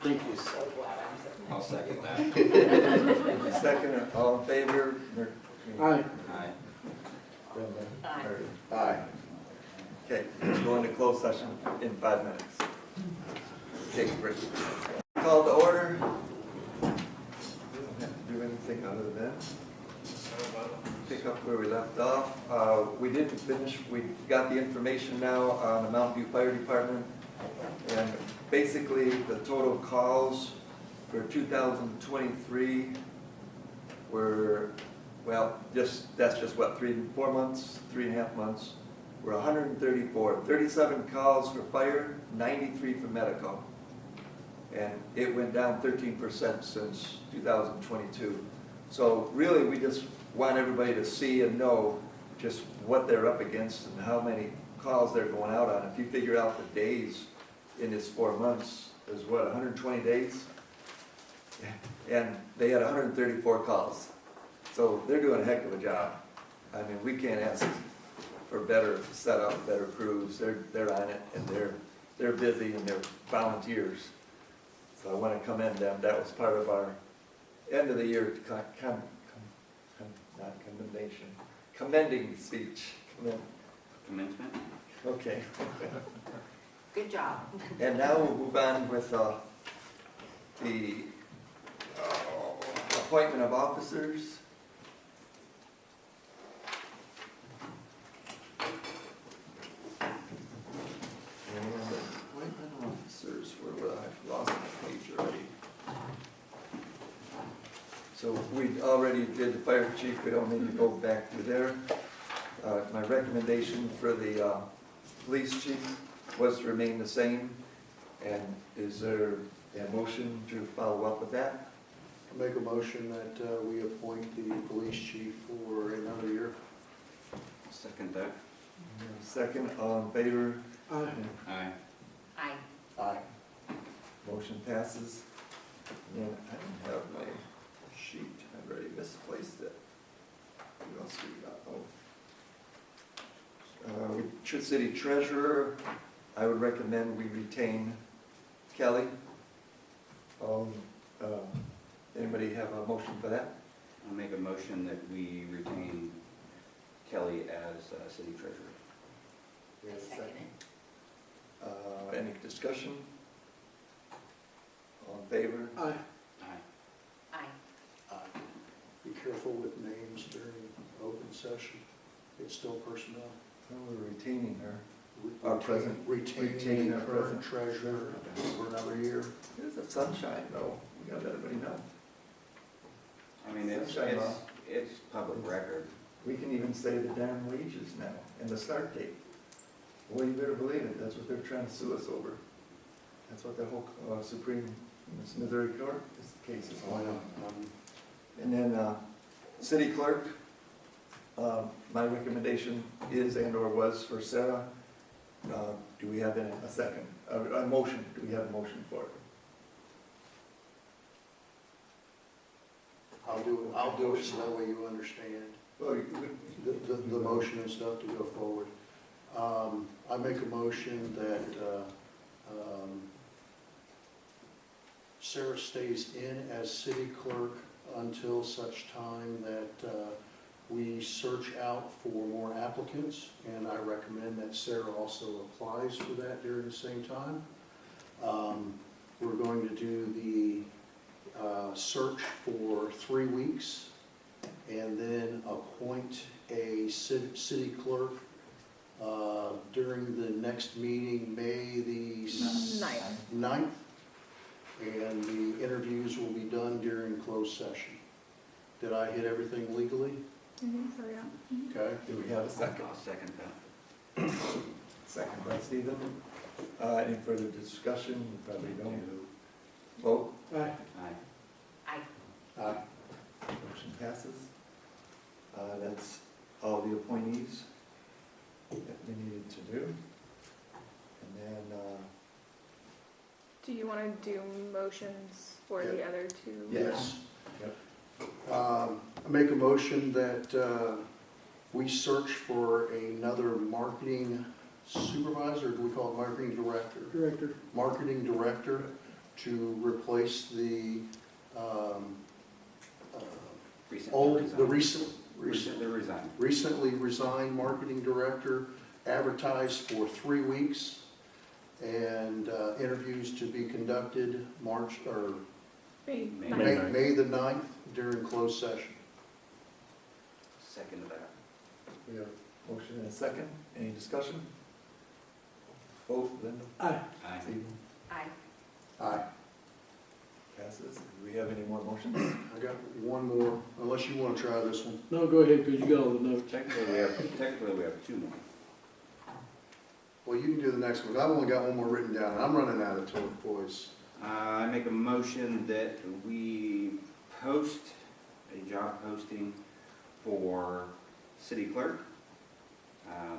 Thank you. So glad I'm sitting. I'll second that. Second, all in favor? Aye. Aye. Aye. Aye. Okay, let's go into closed session in 5 minutes. Take a break. Call to order. We don't have to do anything other than pick up where we left off. We didn't finish, we got the information now on the Mountain View Fire Department. And basically, the total calls for 2023 were, well, that's just what, 4 months, 3.5 months. We're 134, 37 calls for fire, 93 for medical. And it went down 13% since 2022. So really, we just want everybody to see and know just what they're up against and how many calls they're going out on. If you figure out the days in this 4 months, there's what, 120 days? And they had 134 calls. So they're doing a heck of a job. I mean, we can't ask for better setup, better crews. They're on it, and they're busy, and they're volunteers. So I want to commend them. That was part of our end of the year not commendation, commending speech. Commencement? Okay. Good job. And now we'll move on with the appointment of officers. And appointment of officers, where I've lost my page already. So we already did the fire chief, we don't need to go back to there. My recommendation for the police chief was to remain the same. And is there a motion to follow up with that? I make a motion that we appoint the police chief for another year. Second that. Second, all in favor? Aye. Aye. Aye. Aye. Motion passes. And I don't have my sheet, I've already misplaced it. What else do we got? City treasurer, I would recommend we retain Kelly. Anybody have a motion for that? I'll make a motion that we retain Kelly as city treasurer. We have a Second it. Any discussion? All in favor? Aye. Aye. Aye. Aye. Be careful with names during open session. It's still personnel. Well, we're retaining her. Our present- retain retaining our the current treasurer for another year. Here's the sunshine, though. We gotta let everybody know. I mean, Sunshine law. it's public record. We can even say the damn wages now and the start date. Well, you better believe it. That's what they're trying to sue us over. That's what the whole Supreme Missouri Court case is Why going not? on. And then, city clerk, my recommendation is and/or was for Sarah. Do we have a second, a motion? Do we have a motion for it? I'll do it so that way you understand Well, the motion and stuff to go forward. I make a motion that Sarah stays in as city clerk until such time that we search out for more applicants, and I recommend that Sarah also applies for that during the same time. We're going to do the search for 3 weeks, and then appoint a city clerk during the next meeting, May the 9th. And the interviews will be done during closed session. Did I hit everything legally? So, yeah. Okay. Do we have a second? I'll second that. Second by Stephen. Any further discussion? Probably don't. Vote. Aye. Aye. Aye. Motion passes. That's all the appointees that we needed to do. And then, Do you want to do motions for the other two? Yes. Yep. I make a motion that we search for another marketing supervisor, do we call it marketing director? Director. Marketing director to replace the Recently resigned. recently resigned marketing director, advertised for 3 weeks, and interviews to be conducted May May. 9th. May the 9th during closed session. Second to that. we have a motion and a second. Any discussion? Vote, Linda. Aye. Aye. Stephen. Aye. Aye. Passes. Do we have any more motions? I got one more, unless you want to try this one. No, go ahead, because you got all the notes. Technically, we have two more. Well, you can do the next one. I've only got one more written down, and I'm running out of time, boys. I make a motion that we post a job posting for city clerk. I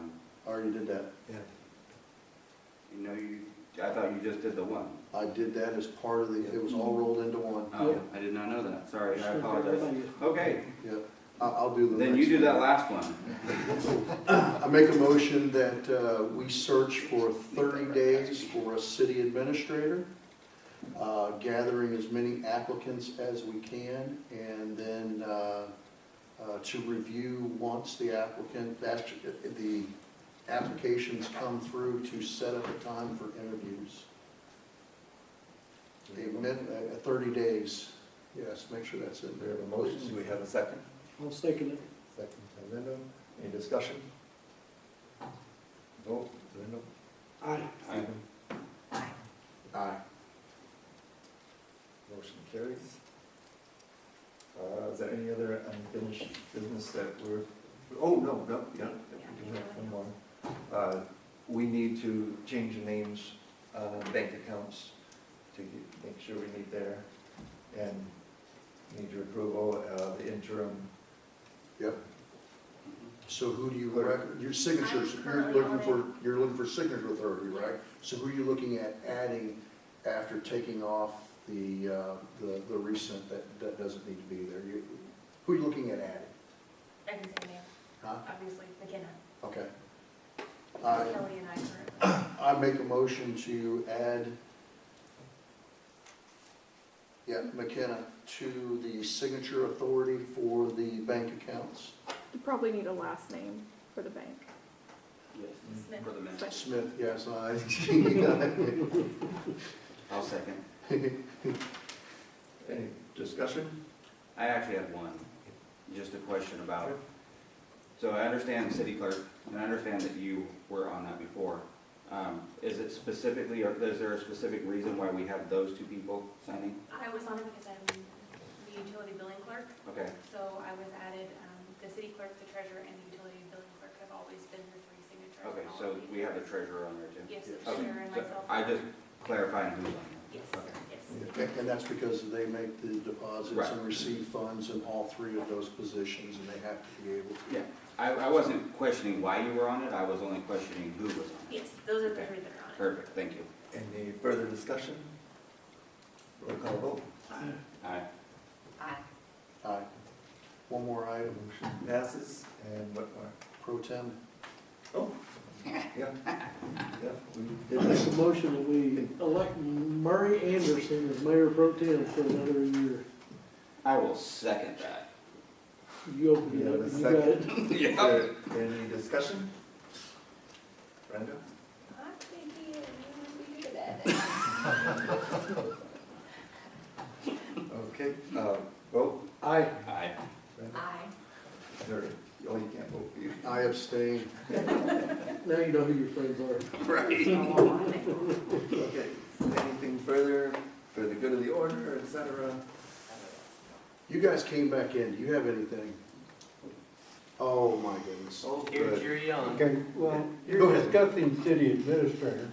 already did that. Yeah. I thought you just did the one. I did that as part of the, it was all rolled into one. Oh, I did not know that. Sorry, I apologize. Okay, Yep. I'll do the next then one. you do that last one. I make a motion that we search for 30 days for a city administrator, gathering as many applicants as we can, and then to review once the applications come through, to set up a time for interviews. 30 days. Yes, make sure that's in We there. have a motion. Do we have a second? I'll second it. Second by Linda. Any discussion? Vote, Linda. Aye. Stephen. Aye. Motion carries. Is there any other unfinished business that we're, oh, no, yeah, we do have one more. We need to change the names on bank accounts to make sure we meet there, and need your approval of the interim. Yep. So who do you your signatures, you're looking for signature authority, right? So who are you looking at adding after taking off the recent that doesn't need to be there? Who are you looking at adding? I can say Mayor, Huh? obviously, McKenna. Okay. Kelly and I currently. I make a motion to add, McKenna to the signature authority for the bank accounts. You probably need a last name for the bank. Smith. For the minute. Smith, yes, I'll second. Any discussion? I actually had one, just a question about, So I understand the city clerk, and I understand that you were on that before. Is it specifically, or is there a specific reason why we have those two people signing? I was on it because I'm the utility billing clerk, Okay, so I was added, the city clerk, the treasurer, and the utility billing clerk have always been your three signatures. okay, on all so of these. we have the treasurer on there too? Yes, the Okay, treasurer and so myself. I just clarifying who's on there. Yes, Okay. yes. And that's because they make the deposits Right. and receive funds in all three of those positions, and they have to be able to. Yeah, I wasn't questioning why you were on it, I was only questioning who was on it. Yes, those are the Okay. three that are on it. Perfect, thank you. Any further discussion? Roll call vote. Aye. Aye. Aye. One more item, Motion passes, and what, pro tem. oh, yeah, yeah, we did Make this. a motion that we elect Murray Anderson as mayor pro tem for another year. I will second that. You open We it have up, a you got it. second. Is there any discussion? Brenda? I'm thinking we did that. Okay, vote. Aye. Aye. Brenda? Aye. Or, oh, you can't vote for you. I abstain. Now you know who your friends are. Right. Okay, anything further for the good of the order, et cetera? You guys came back in, do you have anything? Oh, my goodness. Oh, good. You're young. Okay, well, Go you're ahead. discussing city administrator.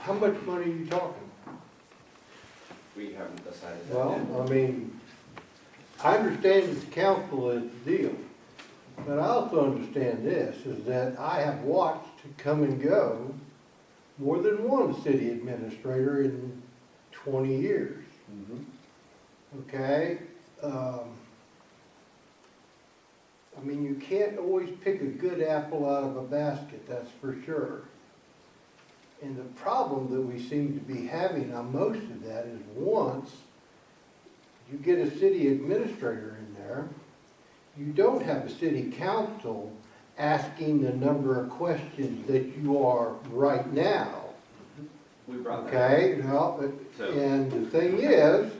How much money are you talking? We haven't decided that Well, yet. I mean, I understand that the council is the deal, but I also understand this, is that I have watched come and go more than one city administrator in 20 years, okay? I mean, you can't always pick a good apple out of a basket, that's for sure. And the problem that we seem to be having on most of that is once you get a city administrator in there, you don't have a city council asking the number of questions that you are right now. We brought that. Okay, well, So- and the thing is,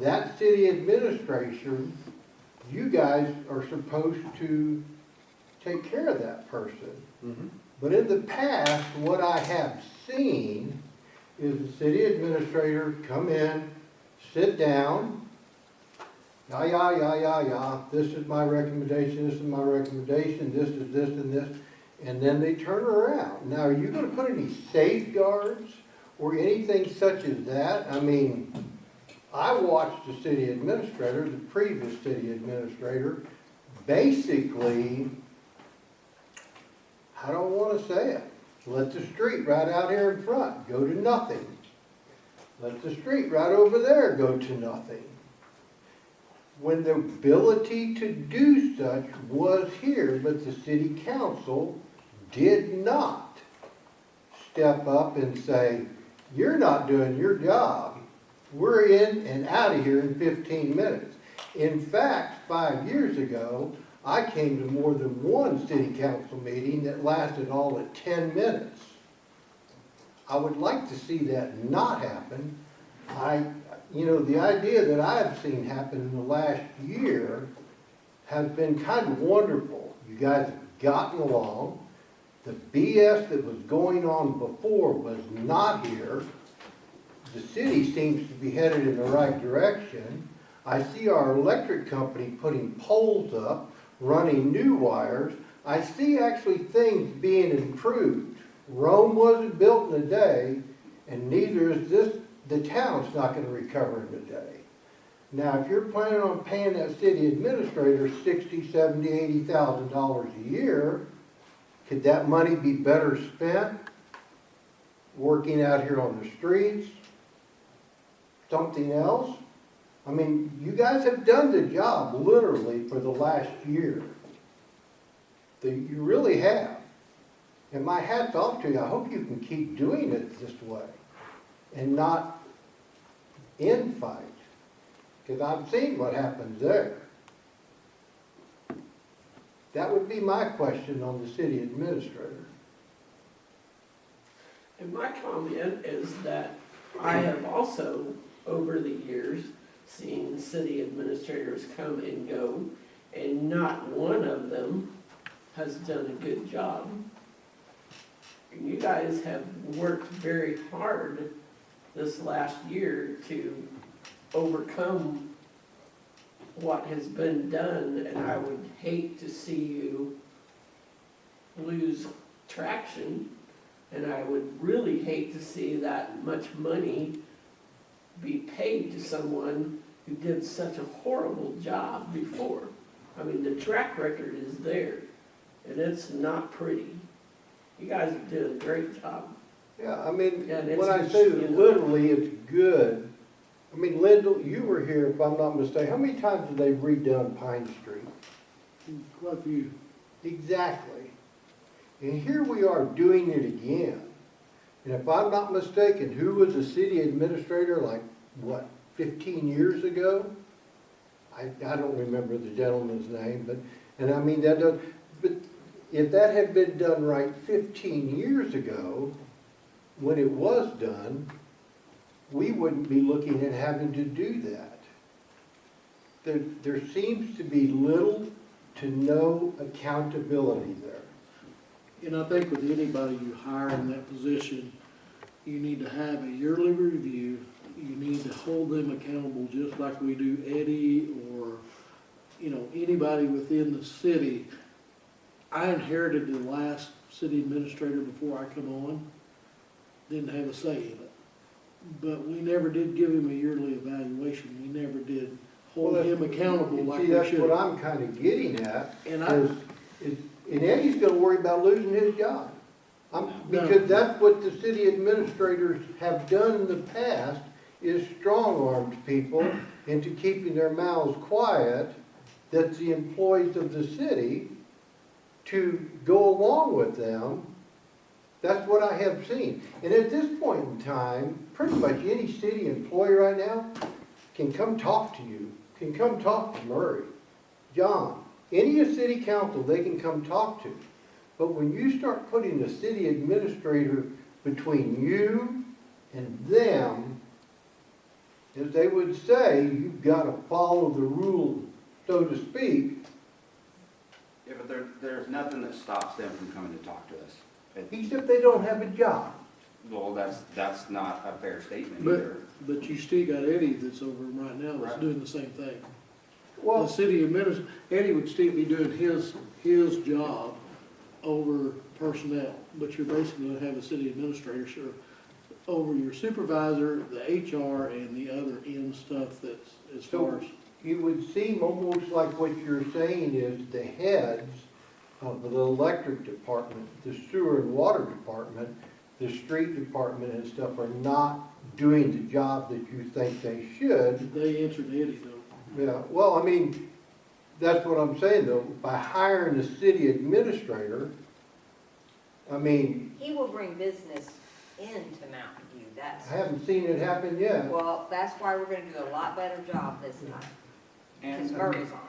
that city administration, you guys are supposed to take care of that person. But in the past, what I have seen is the city administrator come in, sit down, this is my recommendation, this is my recommendation, this is this and this, and then they turn around. Now, are you gonna put any safeguards or anything such as that? I mean, I watched the city administrator, the previous city administrator, basically, I don't wanna say it, let the street right out here in front go to nothing. Let the street right over there go to nothing. When the ability to do such was here, but the city council did not step up and say, you're not doing your job. We're in and out of here in 15 minutes. In fact, 5 years ago, I came to more than one city council meeting that lasted all of 10 minutes. I would like to see that not happen. The idea that I've seen happen in the last year has been kind of wonderful. You guys have gotten along. The BS that was going on before was not here. The city seems to be headed in the right direction. I see our electric company putting poles up, running new wires. I see actually things being improved. Rome wasn't built in a day, and neither is this. The town's not gonna recover in a day. Now, if you're planning on paying that city administrator $60,000, $70,000, $80,000 a year, could that money be better spent working out here on the streets? Something else? I mean, you guys have done the job literally for the last year. You really have. And my hat's off to you. I hope you can keep doing it this way and not infight, because I've seen what happens there. That would be my question on the city administrator. And my comment is that I have also, over the years, seen city administrators come and go, and not one of them has done a good job. And you guys have worked very hard this last year to overcome what has been done, and I would hate to see you lose traction, and I would really hate to see that much money be paid to someone who did such a horrible job before. I mean, the track record is there, and it's not pretty. You guys did a great job. Yeah, I mean, And it's when I just, say you know- literally it's good, I mean, Lyndall, you were here, if I'm not mistaken, how many times have they redone Pine Street? Quite a few. Exactly. And here we are doing it again. And if I'm not mistaken, who was the city administrator like, what, 15 years ago? I don't remember the gentleman's name, but, and I mean, that does, but if that had been done right 15 years ago, when it was done, we wouldn't be looking at having to do that. There seems to be little to no accountability there. And I think with anybody you hire in that position, you need to have a yearly review. You need to hold them accountable just like we do Eddie or, you know, anybody within the city. I inherited the last city administrator before I come on, didn't have a say in it. But we never did give him a yearly evaluation. We never did hold Well, him accountable like we See, that's should. what I'm kind of getting at, And and Eddie's gonna worry about losing his job. Because that's what the city administrators have done in the past, is strong-armed people into keeping their mouths quiet, that the employees of the city to go along with them. That's what I have seen. And at this point in time, pretty much any city employee right now can come talk to you, can come talk to Murray, John, any of city council, they can come talk to. But when you start putting a city administrator between you and them, as they would say, you've got to follow the rule, so to speak. Yeah, but there's nothing that stops them from coming to talk to us. Except they don't have a job. Well, that's not a fair statement But, either. but you still got Eddie that's over him right now that's Right. doing the same thing. The Well, city administrator, Eddie would still be doing his job over personnel, but you're basically gonna have a city administrator, sure, over your supervisor, the HR, and the other end stuff that's as far as. it would seem almost like what you're saying is the heads of the electric department, the sewer and water department, the street department and stuff are not doing the job that you think they should. They answered Eddie though. Yeah, well, I mean, that's what I'm saying though, by hiring a city administrator, I mean, He will bring business into Mountain View, that's, I haven't seen it happen yet. well, that's why we're gonna do a lot better job this time, because Murray's on it.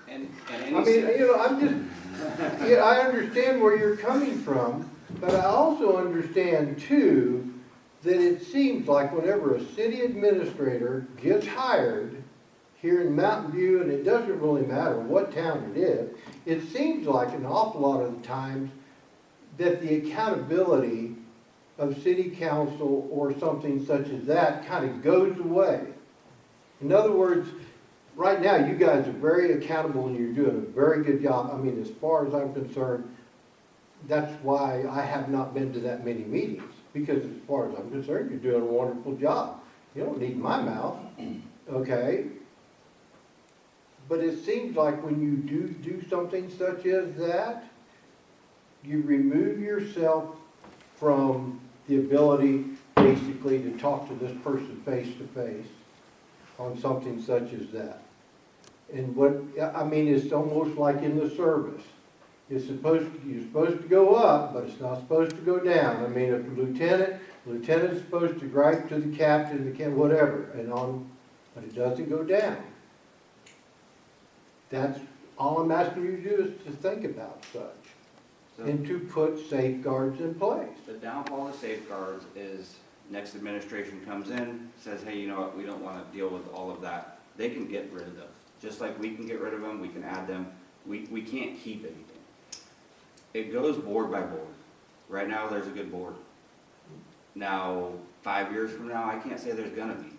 And I any mean, city, you know, I'm just, yeah, I understand where you're coming from, but I also understand too, that it seems like whenever a city administrator gets hired here in Mountain View, and it doesn't really matter what town it is, it seems like an awful lot of the times that the accountability of city council or something such as that kind of goes away. In other words, right now, you guys are very accountable and you're doing a very good job. I mean, as far as I'm concerned, that's why I have not been to that many meetings. Because as far as I'm concerned, you're doing a wonderful job. You don't need my mouth, okay? But it seems like when you do something such as that, you remove yourself from the ability basically to talk to this person face to face on something such as that. And what, I mean, it's almost like in the service. You're supposed to go up, but it's not supposed to go down. I mean, if a lieutenant's supposed to gripe to the captain, whatever, but it doesn't go down. That's, all I'm asking you to do is to think about such. so And to put safeguards in place. the downfall of safeguards is next administration comes in, says, hey, you know what, we don't want to deal with all of that. They can get rid of Just like we can get rid of them, we can add them, we can't keep anything. It goes board by board. Right now, there's a good board. Now, 5 years from now, I can't say there's gonna be.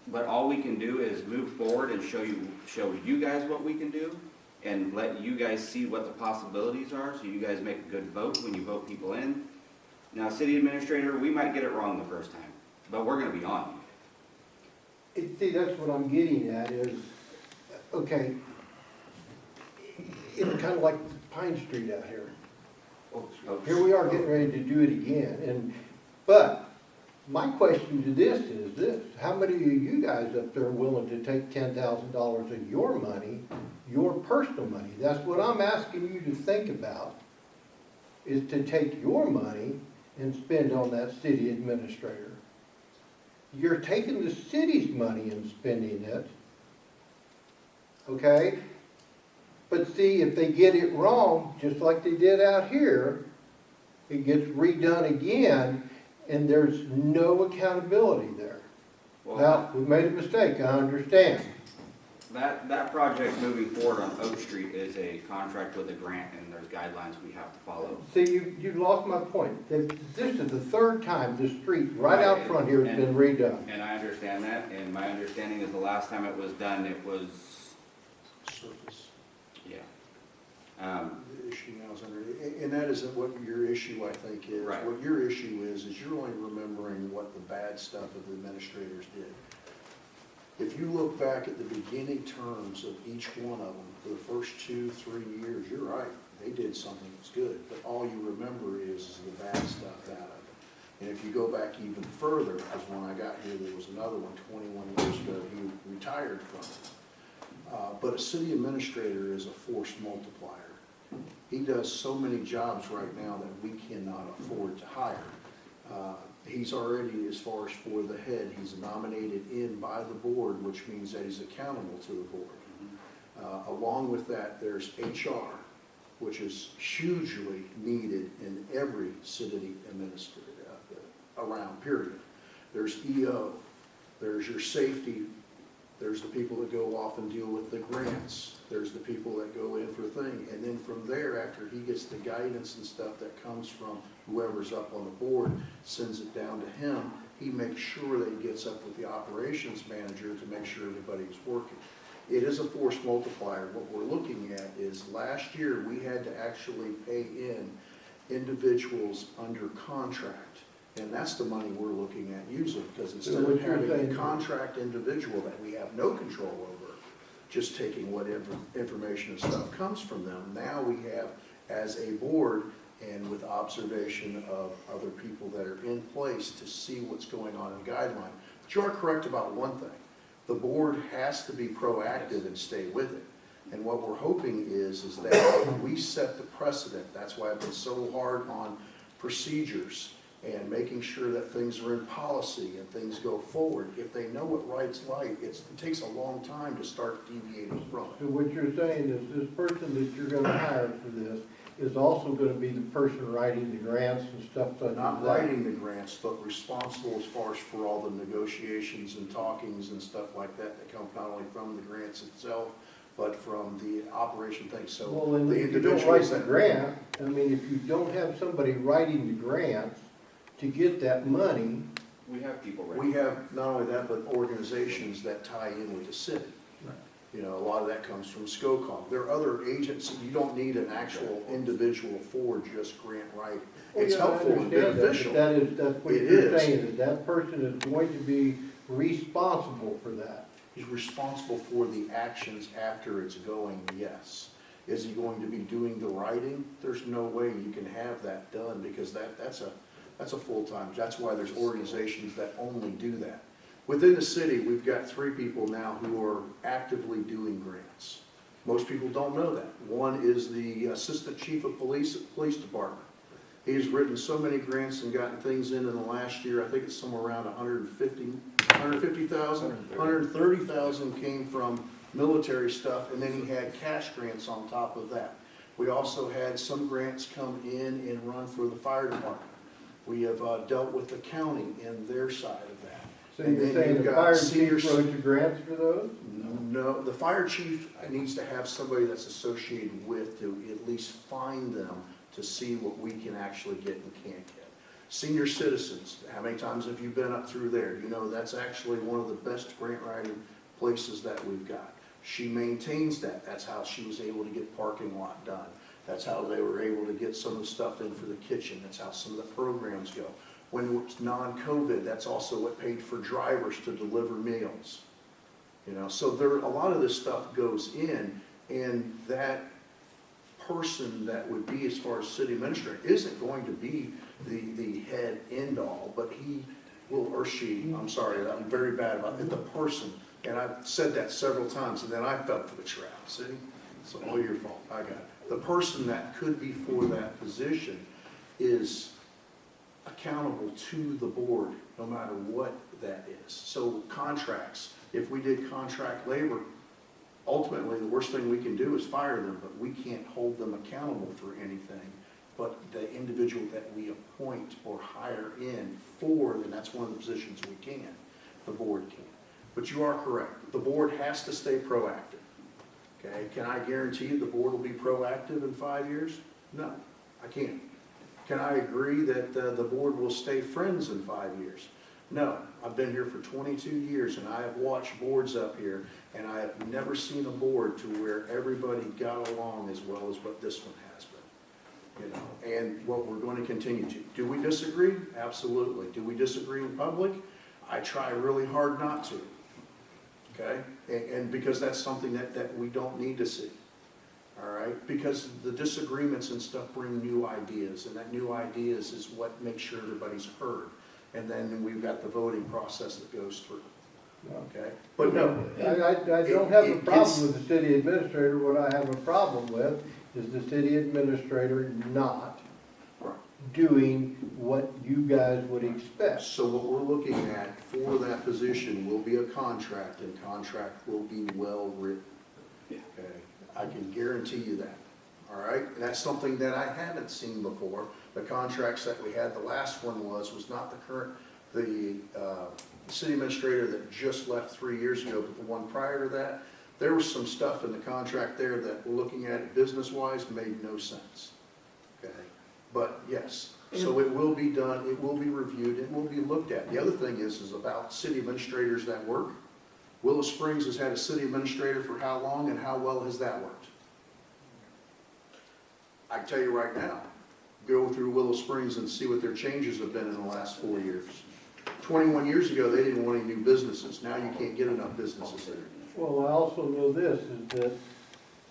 But all we can do is move forward and show you guys what we can do, and let you guys see what the possibilities are, so you guys make a good vote when you vote people in. Now, city administrator, we might get it wrong the first time, but we're gonna be on you. See, that's what I'm getting at is, okay, it's kind of like Pine Street out here. Here we are getting ready to do it again, but my question to this is this: how many of you guys up there are willing to take $10,000 of your money, your personal money? That's what I'm asking you to think about, is to take your money and spend on that city administrator. You're taking the city's money and spending it, okay? But see, if they get it wrong, just like they did out here, it gets redone again, and there's no accountability there. Well, Now, we made a mistake, I understand. that project moving forward on Oak Street is a contract with a grant, and there's guidelines we have to follow. See, you lost my point. This is the third time this street right out front here has been redone. And I understand that, and my understanding is the last time it was done, it was, Surface. yeah. The issue now is under, and that isn't what your issue, I think, is. Right. What your issue is you're only remembering what the bad stuff of the administrators did. If you look back at the beginning terms of each one of them, for the first 2-3 years, you're right, they did something that's good, but all you remember is the bad stuff out of it. And if you go back even further, because when I got here, there was another one 21 years ago, he retired from it. But a city administrator is a force multiplier. He does so many jobs right now that we cannot afford to hire. He's already, as far as for the head, he's nominated in by the board, which means that he's accountable to the board. Along with that, there's HR, which is hugely needed in every city administrator around, period. There's EO, there's your safety, there's the people that go off and deal with the grants, there's the people that go in for things, and then from there, after he gets the guidance and stuff that comes from whoever's up on the board, sends it down to him, he makes sure that he gets up with the operations manager to make sure everybody's working. It is a force multiplier. What we're looking at is last year, we had to actually pay in individuals under contract. And that's the money we're looking at using, because instead of having a contract individual that we have no control over, just taking whatever information and stuff comes from them, now we have, as a board, and with observation of other people that are in place to see what's going on in the guideline. But you are correct about one thing. The board has to be proactive and stay with it. And what we're hoping is that if we set the precedent, that's why I've been so hard on procedures and making sure that things are in policy and things go forward. If they know what right's right, it takes a long time to start deviating from it. So what you're saying is this person that you're gonna hire for this is also gonna be the person writing the grants and stuff such as that? Not writing the grants, but responsible as far as for all the negotiations and talkings and stuff like that that come not only from the grants itself, but from the operation thing. So Well, then the if you don't write individuals the that grant, I mean, if you don't have somebody writing the grants to get that money, We have people ready. we have not only that, but organizations that tie in with the city. You know, a lot of that comes from SCOCOG. There are other agencies, you don't need an actual individual for just grant writing. It's Well, yeah, I helpful and understand that, beneficial. but that's what It you're is. saying, is that person is going to be responsible for that. He's responsible for the actions after it's going, yes. Is he going to be doing the writing? There's no way you can have that done, because that's a full-time, that's why there's organizations that only do that. Within the city, we've got 3 people now who are actively doing grants. Most people don't know that. One is the Assistant Chief of Police at the Police Department. He's written so many grants and gotten things in the last year, I think it's somewhere around 150,000, 130,000 came from military stuff, and then he had cash grants on top of that. We also had some grants come in and run for the fire department. We have dealt with the county and their side of that. So And you're then saying you've the got fire senior chief wrote the grants for those? No, the fire chief needs to have somebody that's associated with to at least find them to see what we can actually get and can't get. Senior citizens, how many times have you been up through there? You know, that's actually one of the best grant writing places that we've got. She maintains that. That's how she was able to get parking lot done. That's how they were able to get some of the stuff in for the kitchen. That's how some of the programs go. When it's non-COVID, that's also what paid for drivers to deliver meals. You know, so there, a lot of this stuff goes in, and that person that would be as far as city administrator isn't going to be the head end all, but he will, or she, I'm sorry, I'm very bad about it, the person, and I've said that several times, and then I fell for the trap, see? It's all your fault, I got it. The person that could be for that position is accountable to the board, no matter what that is. So contracts, if we did contract labor, ultimately, the worst thing we can do is fire them, but we can't hold them accountable for anything. But the individual that we appoint or hire in for, and that's one of the positions we can, the board can. But you are correct, the board has to stay proactive. Okay, can I guarantee you the board will be proactive in 5 years? No, I can't. Can I agree that the board will stay friends in 5 years? No, I've been here for 22 years and I have watched boards up here, and I have never seen a board to where everybody got along as well as what this one has been. You know, and what we're going to continue to. Do we disagree? Absolutely. Do we disagree in public? I try really hard not to. Okay? And because that's something that we don't need to see. All right? Because the disagreements and stuff bring new ideas, and that new ideas is what makes sure everybody's heard. And then we've got the voting process that goes through. Okay? But no. I don't have a problem with the city administrator. What I have a problem with is the city administrator not doing what you guys would expect. So what we're looking at for that position will be a contract, and contract will be well written. Okay, I can guarantee you that. All right, and that's something that I haven't seen before. The contracts that we had, the last one was not the current, the city administrator that just left 3 years ago, but the one prior to that, there was some stuff in the contract there that, looking at it business-wise, made no sense. Okay, but yes, so it will be done, it will be reviewed, it will be looked at. The other thing is about city administrators that work. Willow Springs has had a city administrator for how long, and how well has that worked? I can tell you right now, go through Willow Springs and see what their changes have been in the last 4 years. 21 years ago, they didn't want any new businesses. Now you can't get enough businesses there. Well, I also know this, is that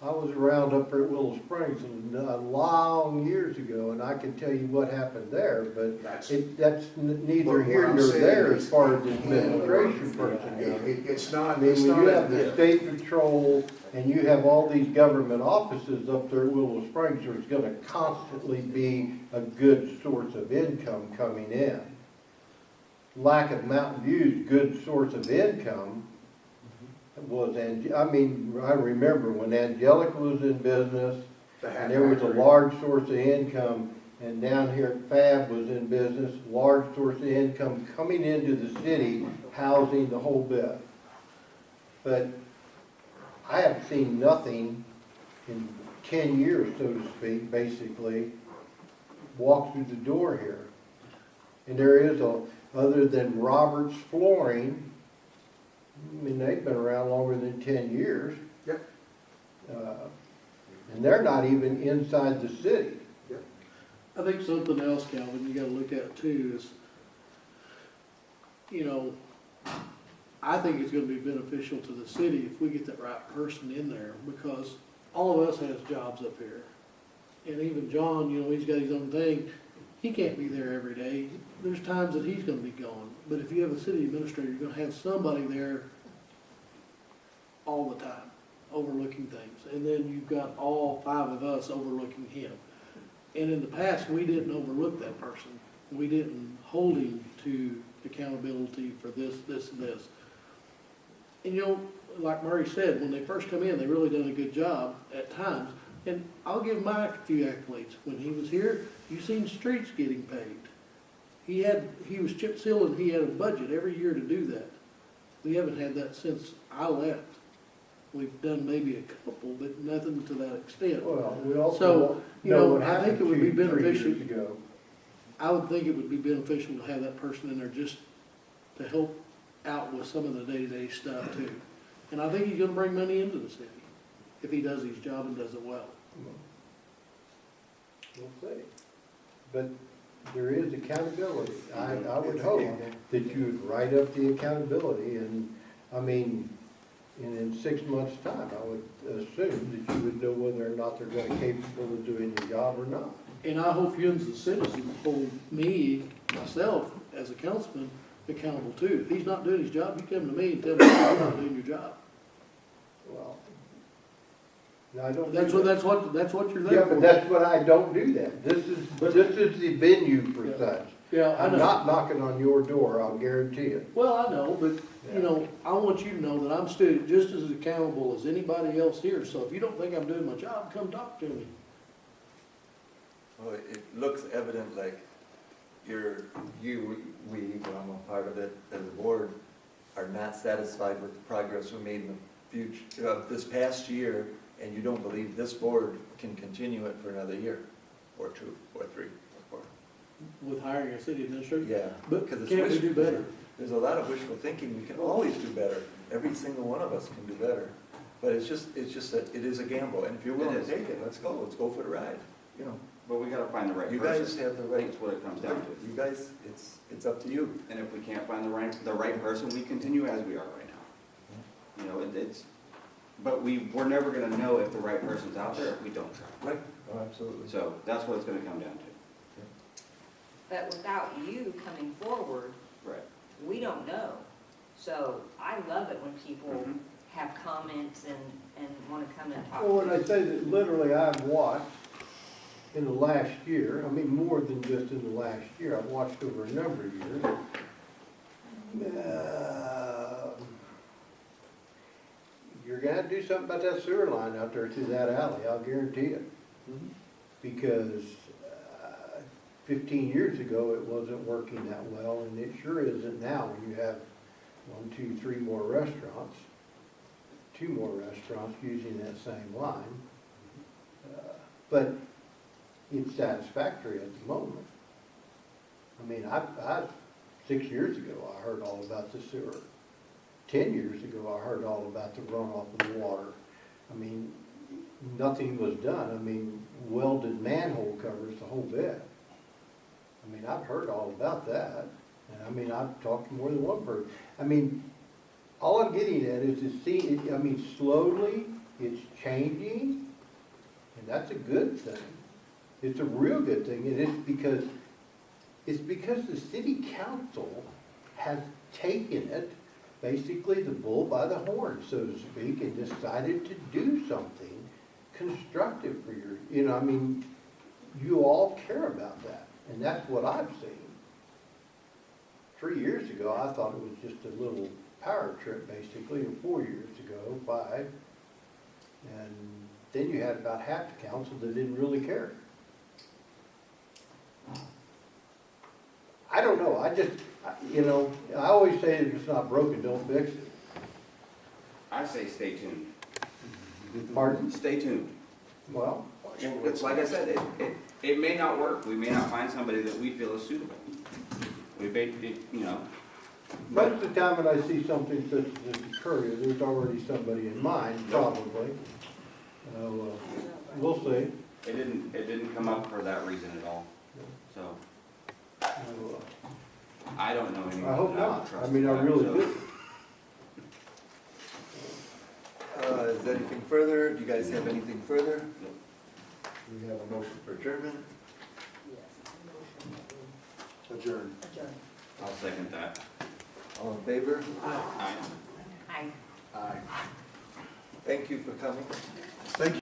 I was around up there at Willow Springs long years ago, and I can tell you what happened there, but that's neither here nor there as far as the administration person goes. It's not, I mean, when you have the state patrol and you have all these government offices up there at Willow Springs, there's gonna constantly be a good source of income coming in. Lack of Mountain View's good source of income was, I remember when Angelica was in business, and there was a large source of income, and down here at Fab was in business, large source of income coming into the city, housing, the whole bit. But I have seen nothing in 10 years, so to speak, basically, walk through the door here. And there is other than Roberts Flooring, I mean, they've been around longer than 10 years. Yep. And they're not even inside the city. Yep. I think something else, Calvin, you gotta look at too is, you know, I think it's gonna be beneficial to the city if we get that right person in there, because all of us has jobs up here. And even John, you know, he's got his own thing. He can't be there every day. There's times that he's gonna be gone. But if you have a city administrator, you're gonna have somebody there all the time, overlooking things. And then you've got all 5 of us overlooking him. And in the past, we didn't overlook that person. We didn't hold him to accountability for this, this, and this. And you know, like Murray said, when they first come in, they really done a good job at times. And I'll give Mike a few accolades. When he was here, you seen streets getting paved. he was chip sealing, he had a budget every year to do that. We haven't had that since I left. We've done maybe a couple, but nothing to that extent. Well, we also So, you know know, what I think happened it would be 3 beneficial. years ago. I would think it would be beneficial to have that person in there just to help out with some of the day-to-day stuff too. And I think he's gonna bring money into the city if he does his job and does it well. We'll see. But there is accountability. I would hope that you would write up the accountability and, I mean, in 6 months' time, I would assume that you would know whether or not they're gonna capable of doing the job or not. And I hope you as a citizen hold me, myself, as a councilman, accountable too. If he's not doing his job, you come to me and tell me you're not doing your job. Well, I don't. do That's what you're Yeah, there but for. that's what I don't do that. This is the venue for such. Yeah, I I'm know. not knocking on your door, I'll guarantee it. Well, I know, but, you know, I want you to know that I'm still just as accountable as anybody else here. So if you don't think I'm doing my job, come talk to me. Well, it looks evident like we, when I'm a part of it, as a board, are not satisfied with the progress we made in the future, this past year, and you don't believe this board can continue it for another year, or 2, or 3, or 4. With hiring a city administrator. Yeah. But because it's can't we do wishful- better? There's a lot of wishful thinking, we can always do better, every single one of us can do better. But it's just that it is a gamble, and if you're willing It to is. take it, let's go for the ride, you know. But we gotta find the right You person. guys have the right, That's what it comes down to. you guys, it's up to you. And if we can't find the right person, we continue as we are right now. You know, but we're never gonna know if the right person's out there if we don't try. Right. Oh, absolutely. So that's what it's gonna come down to. But without you coming forward, Right. we don't know. So I love it when people Mhm. have comments and want to come and talk. Well, when I say that literally I've watched in the last year, I mean, more than just in the last year, I've watched over a number of years. You're gonna have to do something about that sewer line out there through that alley, I'll guarantee it. Because 15 years ago, it wasn't working that well, and it sure isn't now when you have 1, 2, 3 more restaurants, 2 more restaurants using that same line. But it's satisfactory at the moment. I mean, I 6 years ago, I heard all about the sewer. 10 years ago, I heard all about the runoff of the water. I mean, nothing was done. I mean, welded manhole covers, the whole bit. I mean, I've heard all about that. And I mean, I've talked to more than one person. I mean, all I'm getting at is to see, I mean, slowly it's changing, and that's a good thing. It's a real good thing, and it's because the city council has taken it, basically the bull by the horn, so to speak, and decided to do something constructive for I mean, you all care about that, and that's what I've seen. 3 years ago, I thought it was just a little power trip, basically, and 4 years ago, 5. And then you had about half the council that didn't really care. I don't know, I always say if it's not broken, don't fix it. I say stay tuned. Pardon? Stay tuned. Well, It's like I said, it may not work. We may not find somebody that we feel is suitable. We may, most of the time when I see something such as this occur, there's already somebody in mind, probably. We'll see. It didn't come up for that reason at all. So I don't know anyone. I hope that would not. trust I mean, I that, really so- do. Is there anything further? Do you guys have anything further? We have a motion for adjournment. Adjourn. I'll second that. All in favor? Aye. I Aye. Thank you for coming. Thank you.